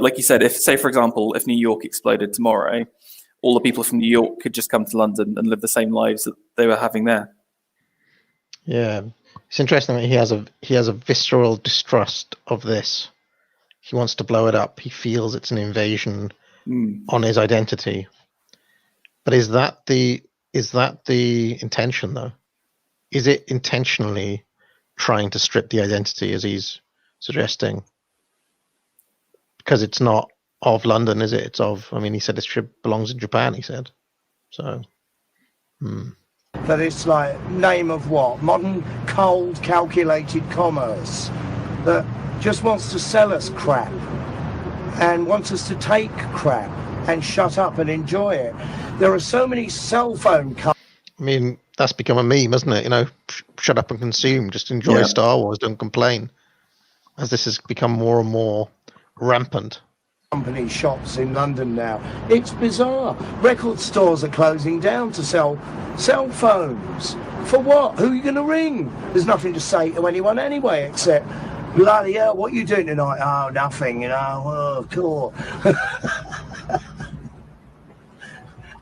like you said, if, say for example, if New York exploded tomorrow, all the people from New York could just come to London and live the same lives that they were having there. Yeah, it's interesting that he has a visceral distrust of this. He wants to blow it up. He feels it's an invasion on his identity. But is that the intention, though? Is it intentionally trying to strip the identity, as he's suggesting? Because it's not of London, is it? It's of. I mean, he said it belongs in Japan. He said so. That it's like, name of what? Modern, cold, calculated commerce that just wants to sell us crap and wants us to take crap and shut up and enjoy it. There are so many cell phone companies. I mean, that's become a meme, isn't it? Shut up and consume. Just enjoy Star Wars. Don't complain. As this has become more and more rampant. Company shops in London now. It's bizarre. Record stores are closing down to sell cell phones. For what? Who are you going to ring? There's nothing to say to anyone anyway, except, bloody hell, what are you doing tonight? Oh, nothing, Oh, cool.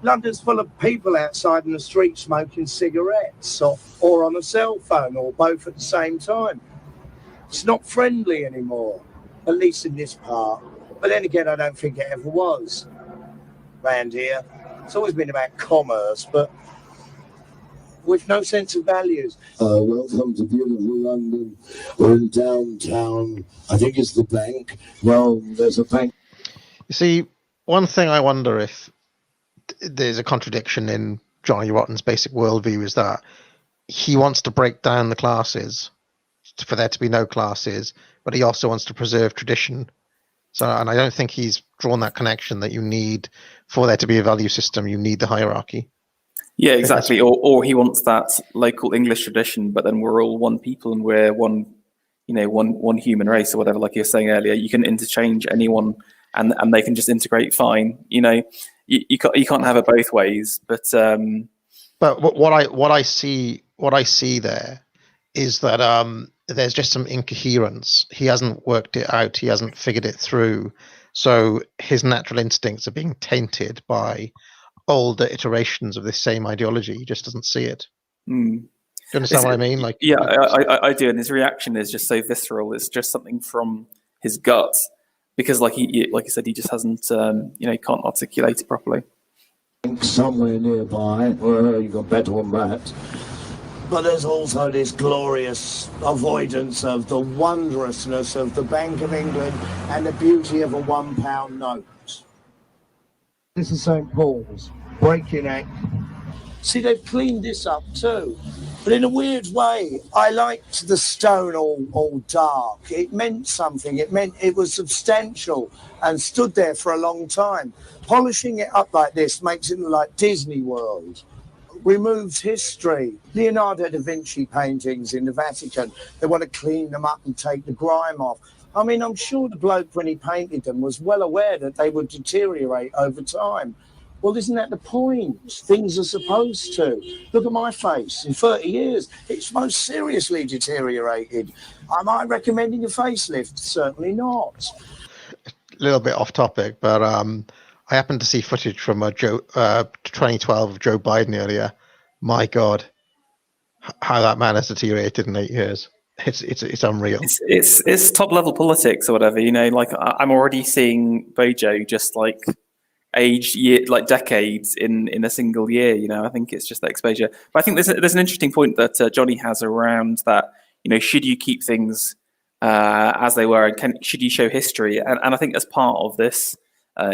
London's full of people outside in the street smoking cigarettes or on a cell phone or both at the same time. It's not friendly anymore, at least in this part. But then again, I don't think it ever was round here. It's always been about commerce, but with no sense of values. Welcome to beautiful London. We're in downtown. I think it's the bank. Well, there's a bank. You see, one thing I wonder if there's a contradiction in Johnny Rotten's basic worldview is that he wants to break down the classes for there to be no classes, but he also wants to preserve tradition. So, and I don't think he's drawn that connection that you need for there to be a value system. You need the hierarchy. Yeah, exactly. Or he wants that local English tradition, but then we're all one people and we're one human race or whatever. Like you were saying earlier, you can interchange anyone and they can just integrate fine. You can't have it both ways. But what I see there is that there's just some incoherence. He hasn't worked it out. He hasn't figured it through. So his natural instincts are being tainted by older iterations of this same ideology. He just doesn't see it. Do you understand what I mean? I do. And his reaction is just so visceral. It's just something from his gut, because like you said, he just hasn't he can't articulate it properly. Somewhere nearby, well, you got better on that. But there's also this glorious avoidance of the wondrousness of the Bank of England and the beauty of a £1 note. This is St Paul's, Breaking-Neck. See, they've cleaned this up too. But in a weird way, I liked the stone all dark. It meant something. It meant it was substantial and stood there for a long time. Polishing it up like this makes it look like Disney World. Removes history. Leonardo da Vinci paintings in the Vatican, they want to clean them up and take the grime off. I mean, I'm sure the bloke, when he painted them, was well aware that they would deteriorate over time. Well, isn't that the point? Things are supposed to. Look at my face. In 30 years, it's most seriously deteriorated. Am I recommending a facelift? Certainly not. A little bit off topic, but I happened to see footage from 2012 of Joe Biden earlier. My God, how that man has deteriorated in 8 years. It's unreal. It's top level politics or whatever. Like I'm already seeing Bojo just like aged like decades in a single year. I think it's just that exposure. But I think there's an interesting point that Johnny has around that. Should you keep things as they were, and should you show history? And I think as part of this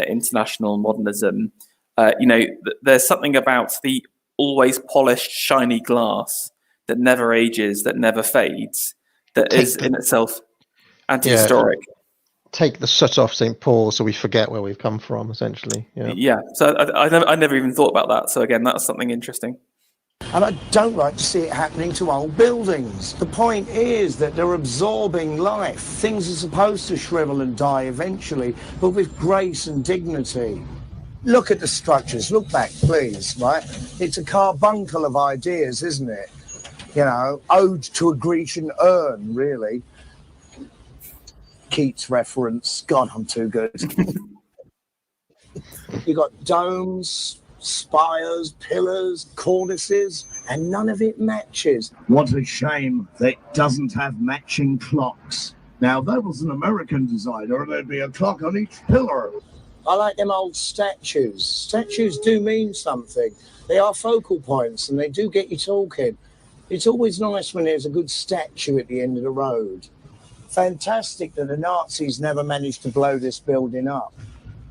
international modernism, there's something about the always polished, shiny glass that never ages, that never fades, that is in itself anti-historic. Yeah. Take the soot off St. Paul so we forget where we've come from, essentially. Yeah. So I never even thought about that. So again, that's something interesting. And I don't like to see it happening to old buildings. The point is that they're absorbing life. Things are supposed to shrivel and die eventually, but with grace and dignity. Look at the structures. Look back, please, right? It's a carbuncle of ideas, isn't it? Ode to a Grecian urn, really. Keats reference. God, I'm too good. You got domes, spires, pillars, cornices, and none of it matches. What a shame that it doesn't have matching clocks. Now, if that was an American designer, there'd be a clock on each pillar. I like them old statues. Statues do mean something. They are focal points, and they do get you talking. It's always nice when there's a good statue at the end of the road. Fantastic that the Nazis never managed to blow this building up.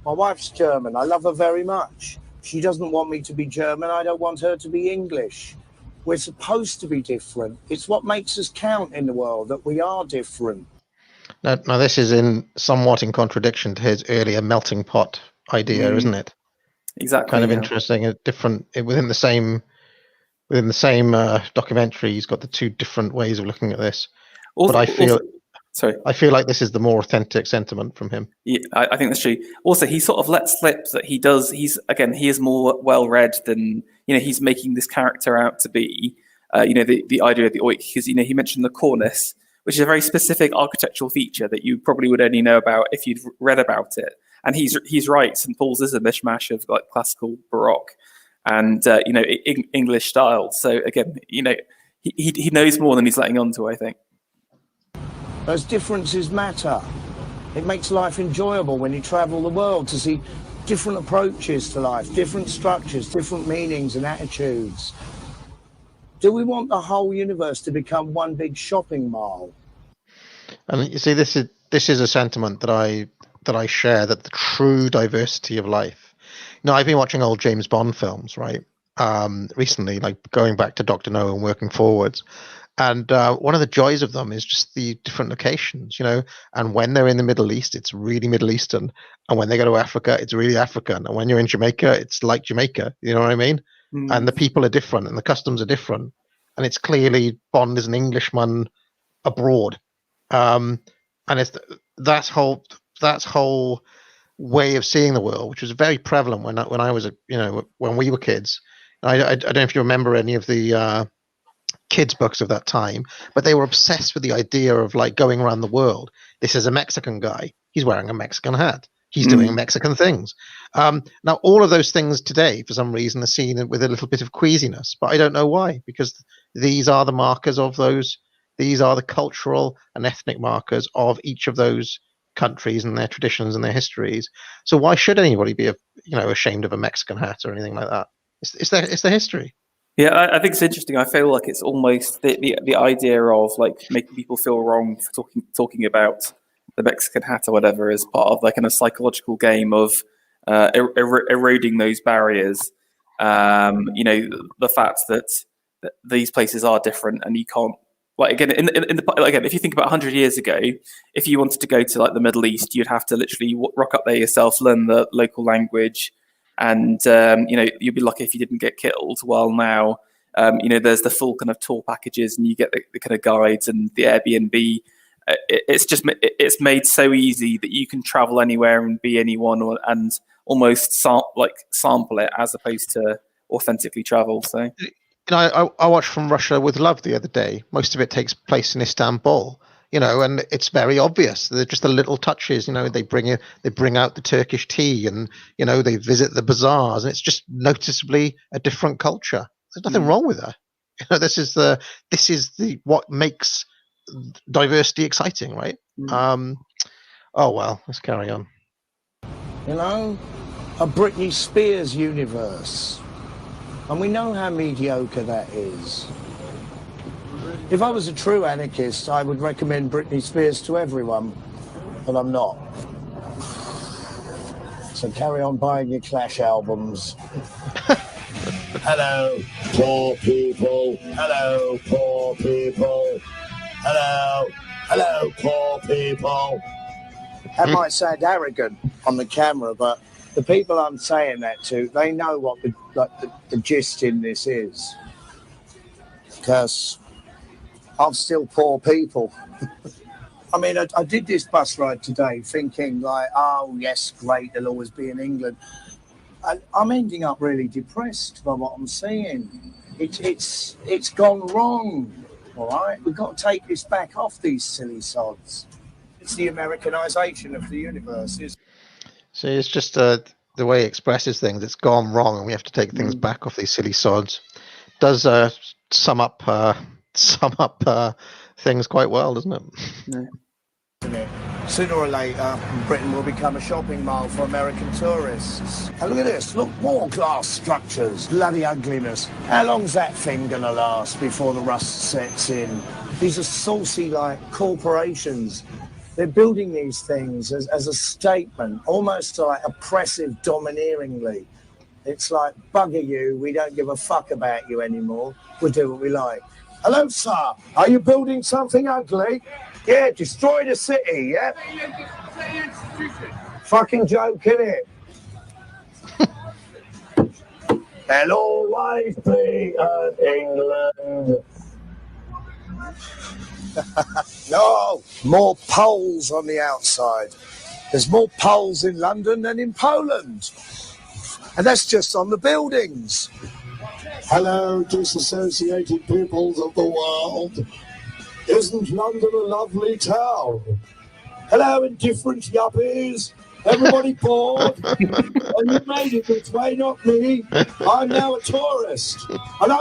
My wife's German. I love her very much. She doesn't want me to be German. I don't want her to be English. We're supposed to be different. It's what makes us count in the world, that we are different. Now this is somewhat in contradiction to his earlier melting pot idea, isn't it? Exactly. Kind of interesting. Within the same documentary, he's got the two different ways of looking at this. But I feel like this is the more authentic sentiment from him. Yeah, I think that's true. Also, he sort of lets slip that he is more well read than he's making this character out to be. The idea of the oik, because he mentioned the cornice, which is a very specific architectural feature that you probably would only know about if you'd read about it. And he's right. St. Paul's is a mishmash of like classical Baroque and English style. So again, he knows more than he's letting on to, I think. Those differences matter. It makes life enjoyable when you travel the world to see different approaches to life, different structures, different meanings and attitudes. Do we want the whole universe to become one big shopping mall? And you see, this is a sentiment that I share, that the true diversity of life. I've been watching old James Bond films, right? Recently, like going back to Dr. No and working forwards. And one of the joys of them is just the different locations, and when they're in the Middle East, it's really Middle Eastern. And when they go to Africa, it's really African. And when you're in Jamaica, it's like Jamaica. You know what I mean? Mm. And the people are different and the customs are different. And it's clearly Bond is an Englishman abroad. And it's that whole way of seeing the world, which was very prevalent when I was, when we were kids. I don't know if you remember any of the kids books of that time, but they were obsessed with the idea of like going around the world. This is a Mexican guy. He's wearing a Mexican hat. He's doing Mexican things. Now, all of those things today, for some reason, are seen with a little bit of queasiness, but I don't know why, because these are the markers of those. These are the cultural and ethnic markers of each of those countries and their traditions and their histories. So why should anybody be, ashamed of a Mexican hat or anything like that? It's their history. Yeah, I think it's interesting. I feel like it's almost the idea of like making people feel wrong for talking about the Mexican hat or whatever is part of like kind of psychological game of eroding those barriers. The fact that these places are different and you can't, like, again, if you think about 100 years ago, if you wanted to go to like the Middle East, you'd have to literally rock up there yourself, learn the local language, and you'd be lucky if you didn't get killed. While now, there's the full kind of tour packages, and you get the kind of guides and the Airbnb. It's made so easy that you can travel anywhere and be anyone, and almost sample it as opposed to authentically travel. So. I watched From Russia with Love the other day. Most of it takes place in Istanbul, and it's very obvious. They're just the little touches, they bring out the Turkish tea, and they visit the bazaars, and it's just noticeably a different culture. There's nothing wrong with that. This is what makes diversity exciting, right? Oh well, let's carry on. A Britney Spears universe. And we know how mediocre that is. If I was a true anarchist, I would recommend Britney Spears to everyone, but I'm not. So carry on buying your Clash albums. Hello, poor people. Hello, poor people. Hello, poor people. That might sound arrogant on the camera, but the people I'm saying that to, they know what the gist in this is. Because I'm still poor people. I mean, I did this bus ride today thinking like, oh, yes, great, they'll always be in England. And I'm ending up really depressed by what I'm seeing. It's gone wrong, all right? We've got to take this back off these silly sods. It's the Americanization of the universe. So it's just the way it expresses things. It's gone wrong, and we have to take things back off these silly sods. Does sum up things quite well, doesn't it? Yeah. Sooner or later, Britain will become a shopping mall for American tourists. And look at this, look, more glass structures, bloody ugliness. How long's that thing gonna last before the rust sets in? These are saucy, corporations. They're building these things as a statement, almost oppressive, domineeringly. It's like, bugger you, we don't give a fuck about you anymore. We'll do what we like. Hello, sir. Are you building something ugly? Yeah, destroy the city, yeah? Fucking joke, innit? There'll always be an England. No, more Poles on the outside. There's more Poles in London than in Poland. And that's just on the buildings. Hello, disassociated peoples of the world. Isn't London a lovely town? Hello, indifferent yuppies. Everybody bored? Well, you made it this way, not me. I'm now a tourist. And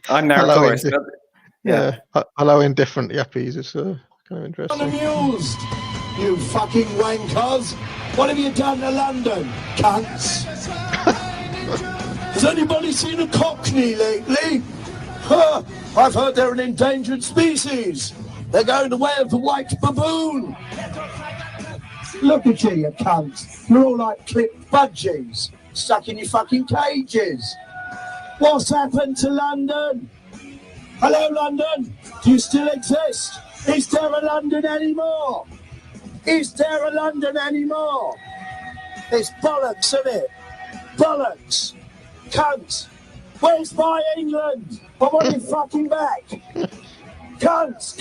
I'm now a tourist. Yeah. Hello, indifferent yuppies. It's kind of interesting. Unamused, you fucking wankers. What have you done to London, cunts? Has anybody seen a cockney lately? I've heard they're an endangered species. They're going the way of the white baboon. Look at you cunts. You're all like clipped budgies, stuck in your fucking cages. What's happened to London? Hello, London. Do you still exist? Is there a London anymore? Is there a London anymore? It's bollocks, isn't it? Bollocks. Cunts. Where's my England? I want it fucking back. Cunts.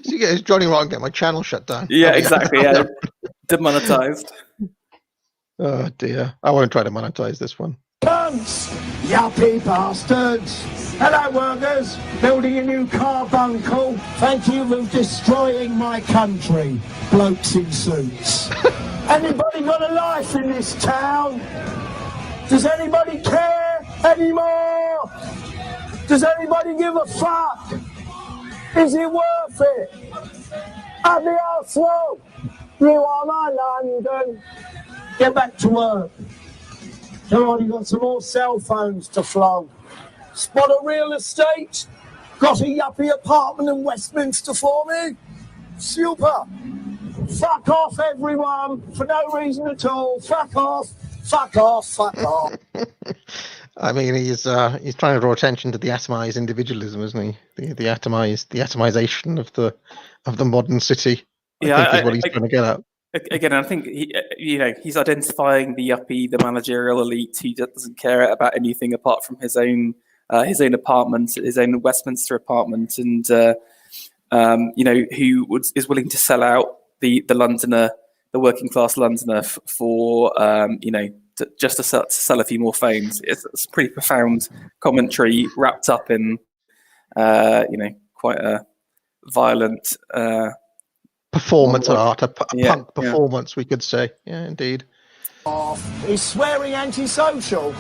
So you get Johnny Rotten get my channel shut down. Yeah, exactly. Yeah, demonetized. Oh dear. I won't try to monetize this one. Cunts! Yuppie bastards! Hello, workers! Building a new carbuncle. Thank you for destroying my country, blokes in suits. Anybody got a life in this town? Does anybody care anymore? Does anybody give a fuck? Is it worth it? At the Arsenal, you are my London. Get back to work. Come on, you've got some more cell phones to flog. Spot a real estate? Got a yuppie apartment in Westminster for me? Super. Fuck off, everyone, for no reason at all. Fuck off. Fuck off. Fuck off. I mean, he's trying to draw attention to the atomized individualism, isn't he? The atomization of the modern city. I think is what he's trying to get at. Again, I think he's identifying the yuppie, the managerial elite who doesn't care about anything apart from his own apartment, his own Westminster apartment, and who is willing to sell out the Londoner, the working class Londoner for just to sell a few more phones. It's a pretty profound commentary wrapped up in quite a violent performance art, a punk performance, we could say. Yeah, indeed. Is swearing antisocial?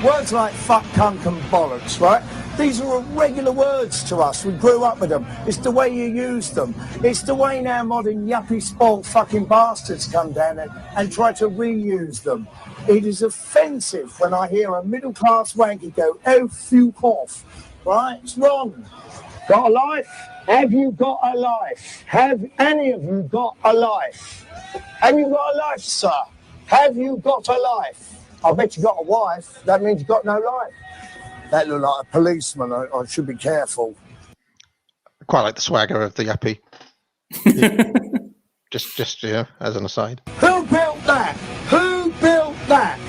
Words like fuck, cunt and bollocks, right? These are regular words to us. We grew up with them. It's the way you use them. It's the way now modern yuppie spoiled fucking bastards come down and try to reuse them. It is offensive when I hear a middle-class wanker go, oh, fuck off, right? It's wrong. Got a life? Have you got a life? Have any of you got a life? Have you got a life, sir? Have you got a life? I bet you got a wife. That means you got no life. That looked like a policeman. I should be careful. I quite like the swagger of the yuppie. just as an aside. Who built that? Who built that?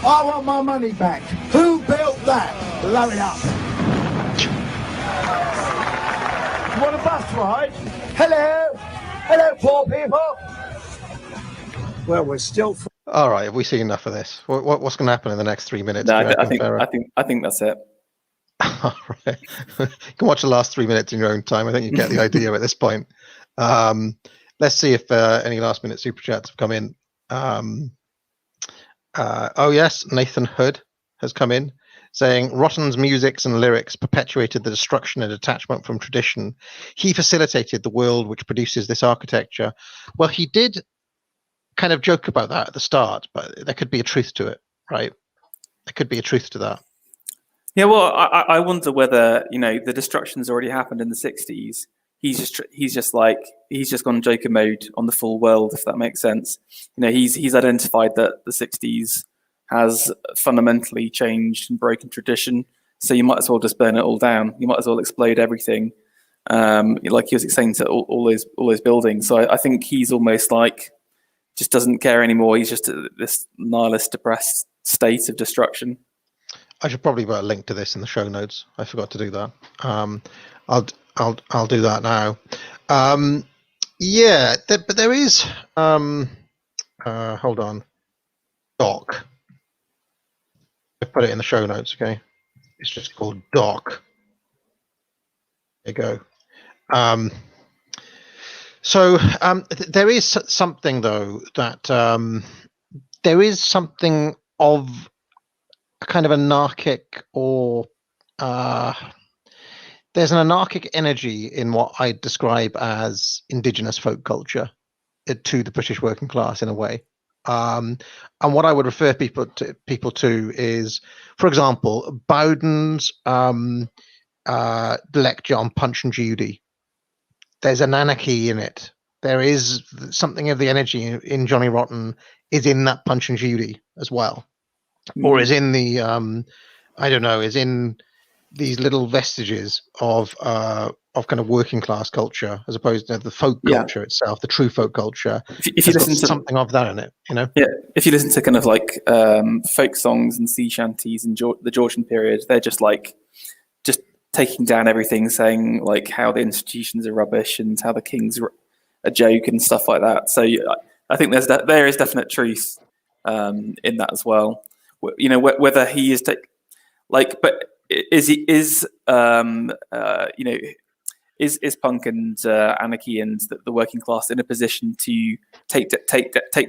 I want my money back. Who built that? Blow it up. You want a bus ride? Hello? Hello, poor people. Well, we're still... All right, have we seen enough of this? What's going to happen in the next 3 minutes? No, I think that's it. All right. You can watch the last 3 minutes in your own time. I think you get the idea at this point. Let's see if any last-minute super chats have come in. Oh yes, Nathan Hood has come in, saying Rotten's musics and lyrics perpetuated the destruction and detachment from tradition. He facilitated the world which produces this architecture. Well, he did kind of joke about that at the start, but there could be a truth to it, right? There could be a truth to that. Yeah, well, I wonder whether the destruction's already happened in the 60s. He's just gone Joker mode on the full world, if that makes sense. He's identified that the 60s has fundamentally changed and broken tradition, so you might as well just burn it all down. You might as well explode everything, like he was saying to all those buildings. So I think he's almost like just doesn't care anymore. He's just this nihilist, depressed state of destruction. I should probably put a link to this in the show notes. I forgot to do that. I'll do that now. But there is. Hold on. Doc. I put it in the show notes. Okay, it's just called Doc. There you go. So there is something though that there is something of a kind of anarchic or there's an anarchic energy in what I describe as indigenous folk culture to the British working class in a way. And what I would refer people to is, for example, Bowden's lecture on Punch and Judy. There's an anarchy in it. There is something of the energy in Johnny Rotten is in that Punch and Judy as well, or is in the is in these little vestiges of kind of working class culture as opposed to the folk culture itself, the true folk culture. If you listen to something of that in it, if you listen to kind of like folk songs and sea shanties in the Georgian period, they're just taking down everything, saying like how the institutions are rubbish and how the king's a joke and stuff like that. So I think there is definite truth in that as well. Whether he is but is punk and anarchy and the working class in a position to take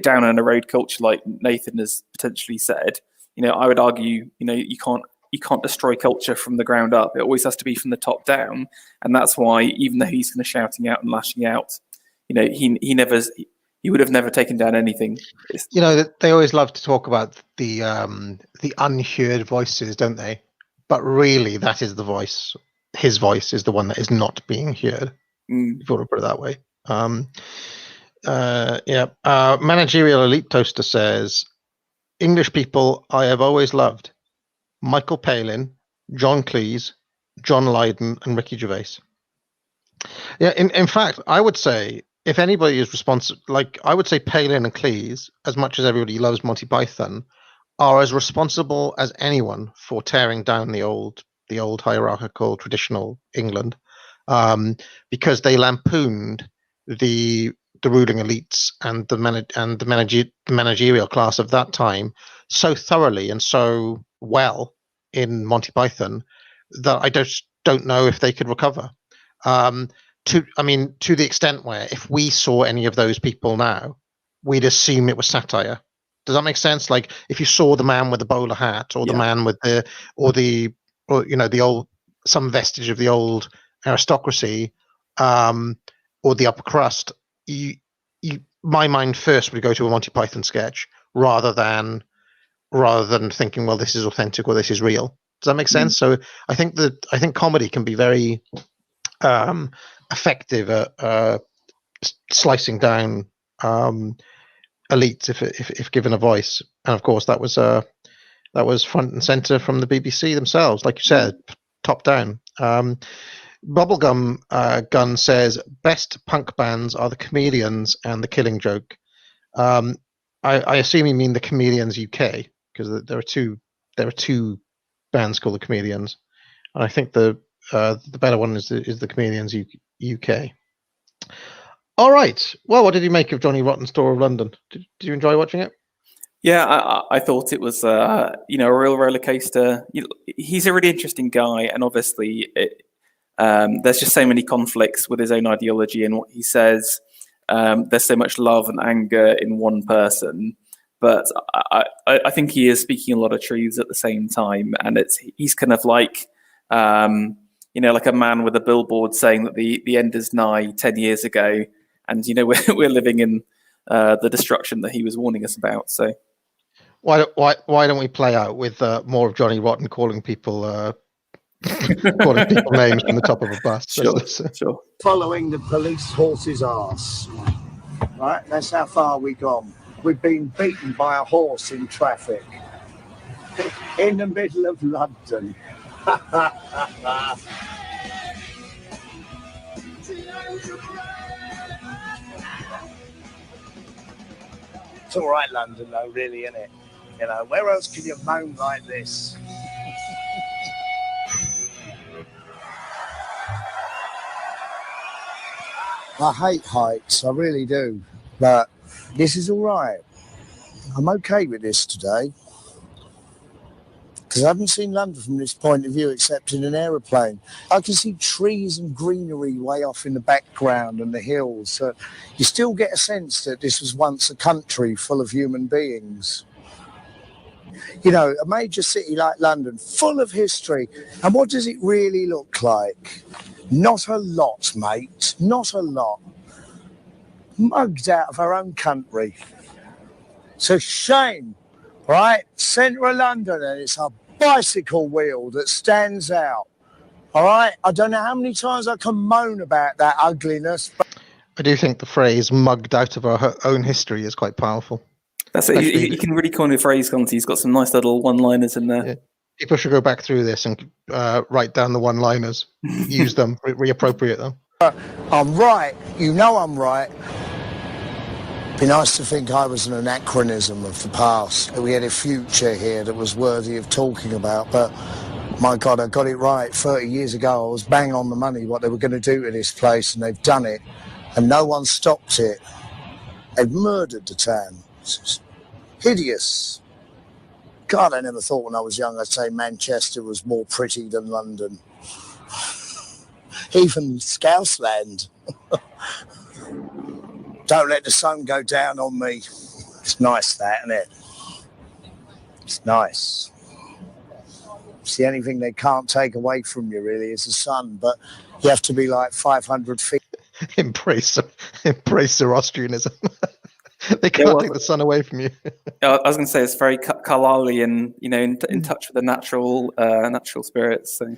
down and erode culture like Nathan has potentially said? I would argue, you can't can't destroy culture from the ground up. It always has to be from the top down, and that's why even though he's kind of shouting out and lashing out, he would have never taken down anything. They always love to talk about the unheard voices, don't they? But really, that is the voice. His voice is the one that is not being heard. If you want to put it that way. Managerial Elite Toaster says, English people I have always loved: Michael Palin, John Cleese, John Lydon, and Ricky Gervais. Yeah, in fact, I would say if anybody is responsible, I would say Palin and Cleese, as much as everybody loves Monty Python, are as responsible as anyone for tearing down the old hierarchical traditional England, because they lampooned the ruling elites and the managerial class of that time so thoroughly and so well in Monty Python that I just don't know if they could recover. To the extent where if we saw any of those people now, we'd assume it was satire. Does that make sense? Like if you saw the man with the bowler hat, or the man with the old, some vestige of the old aristocracy, or the upper crust, my mind first would go to a Monty Python sketch rather than thinking, well, this is authentic or this is real. Does that make sense? So I think comedy can be very effective at slicing down elites if given a voice. And of course, that was front and center from the BBC themselves, like you said, top down. Bubblegum Gun says best punk bands are the Chameleons and the Killing Joke. I assume you mean the Chameleons UK, because there are two bands called the Chameleons, and I think the better one is the Chameleons UK. All right. Well, what did you make of Johnny Rotten's Tour of London? Did you enjoy watching it? Yeah, I thought it was a real roller coaster. He's a really interesting guy, and obviously there's just so many conflicts with his own ideology and what he says. There's so much love and anger in one person, but I think he is speaking a lot of truths at the same time, and he's kind of like like a man with a billboard saying that the end is nigh 10 years ago, and we're living in the destruction that he was warning us about. So why don't we play out with more of Johnny Rotten calling people names from the top of a bus? Sure. Following the police horse's arse. Right, that's how far we've gone. We've been beaten by a horse in traffic in the middle of London. It's all right, London, though, really, isn't it? Where else can you moan like this? I hate heights, I really do, but this is all right. I'm okay with this today, because I haven't seen London from this point of view except in an aeroplane. I can see trees and greenery way off in the background and the hills. So you still get a sense that this was once a country full of human beings. A major city like London, full of history. And what does it really look like? Not a lot, mate. Not a lot. Mugged out of our own country. It's a shame, right? Centre of London, and it's a bicycle wheel that stands out. All right? I don't know how many times I can moan about that ugliness. But I do think the phrase "mugged out of our own history" is quite powerful. That's it. You can really coin the phrase, Conti. He's got some nice little one-liners in there. Yeah. People should go back through this and write down the one-liners, use them, reappropriate them. I'm right. I'm right. Be nice to think I was an anachronism of the past. We had a future here that was worthy of talking about, but my God, I got it right. 30 years ago, I was bang on the money what they were going to do to this place, and they've done it, and no one stopped it. They've murdered the town. It's hideous. God, I never thought when I was young I'd say Manchester was more pretty than London. Even Scousland. Don't let the sun go down on me. It's nice, that, isn't it? It's nice. lips. The only thing they can't take away from you really is the sun, but you have to be like 500 feet. Embrace Zoroastrianism. They can't take the sun away from you. I was going to say it's very Carlylean, in touch with the natural spirits. So.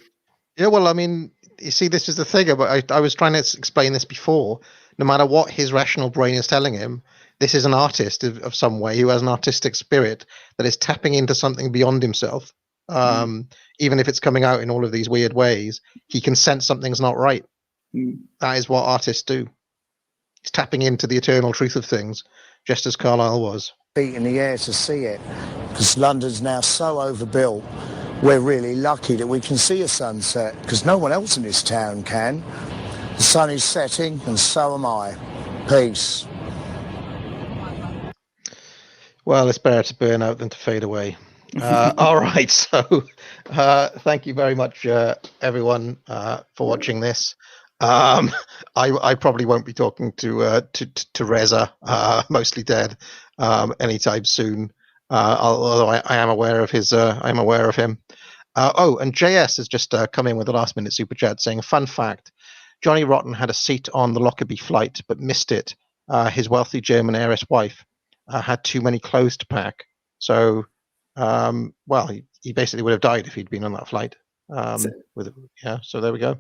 Yeah, well, I mean, you see, this is the thing about. I was trying to explain this before. No matter what his rational brain is telling him, this is an artist of some way who has an artistic spirit that is tapping into something beyond himself. Even if it's coming out in all of these weird ways, he can sense something's not right. That is what artists do. He's tapping into the eternal truth of things, just as Carlyle was. Feet in the air to see it, because London's now so overbuilt. We're really lucky that we can see a sunset, because no one else in this town can. The sun is setting, and so am I. Peace. Well, it's better to burn out than to fade away. All right, so thank you very much, everyone, for watching this. I probably won't be talking to Reza, mostly dead, anytime soon. Although I am aware of his, I'm aware of him. And JS has just come in with a last-minute super chat saying, "Fun fact: Johnny Rotten had a seat on the Lockerbie flight, but missed it. His wealthy German heiress wife had too many clothes to pack. So, well, he basically would have died if he'd been on that flight. So there we go."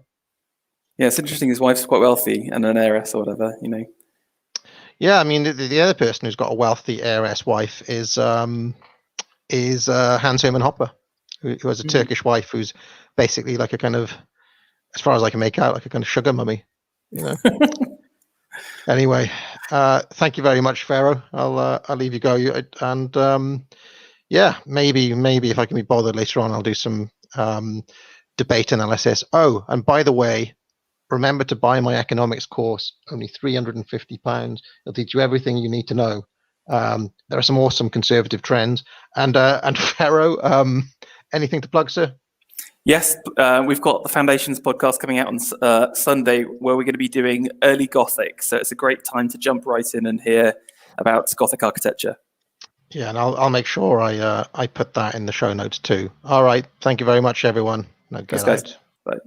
Yeah, it's interesting. His wife's quite wealthy and an heiress or whatever, Yeah, I mean, the other person who's got a wealthy heiress wife is Hans Hermann Hoppe, who has a Turkish wife who's basically like a kind of, as far as I can make out, like a kind of sugar mummy. Anyway, thank you very much, Pharaoh. I'll leave you go. Maybe if I can be bothered later on, I'll do some debate analysis. Oh, and by the way, remember to buy my economics course, only £350. It'll teach you everything you need to know. There are some awesome conservative trends. And Pharaoh, anything to plug, sir? Yes, we've got the Foundations podcast coming out on Sunday, where we're going to be doing early Gothic. So it's a great time to jump right in and hear about Gothic architecture. Yeah, and I'll make sure I put that in the show notes too. All right. Thank you very much, everyone. Thanks, guys. Bye.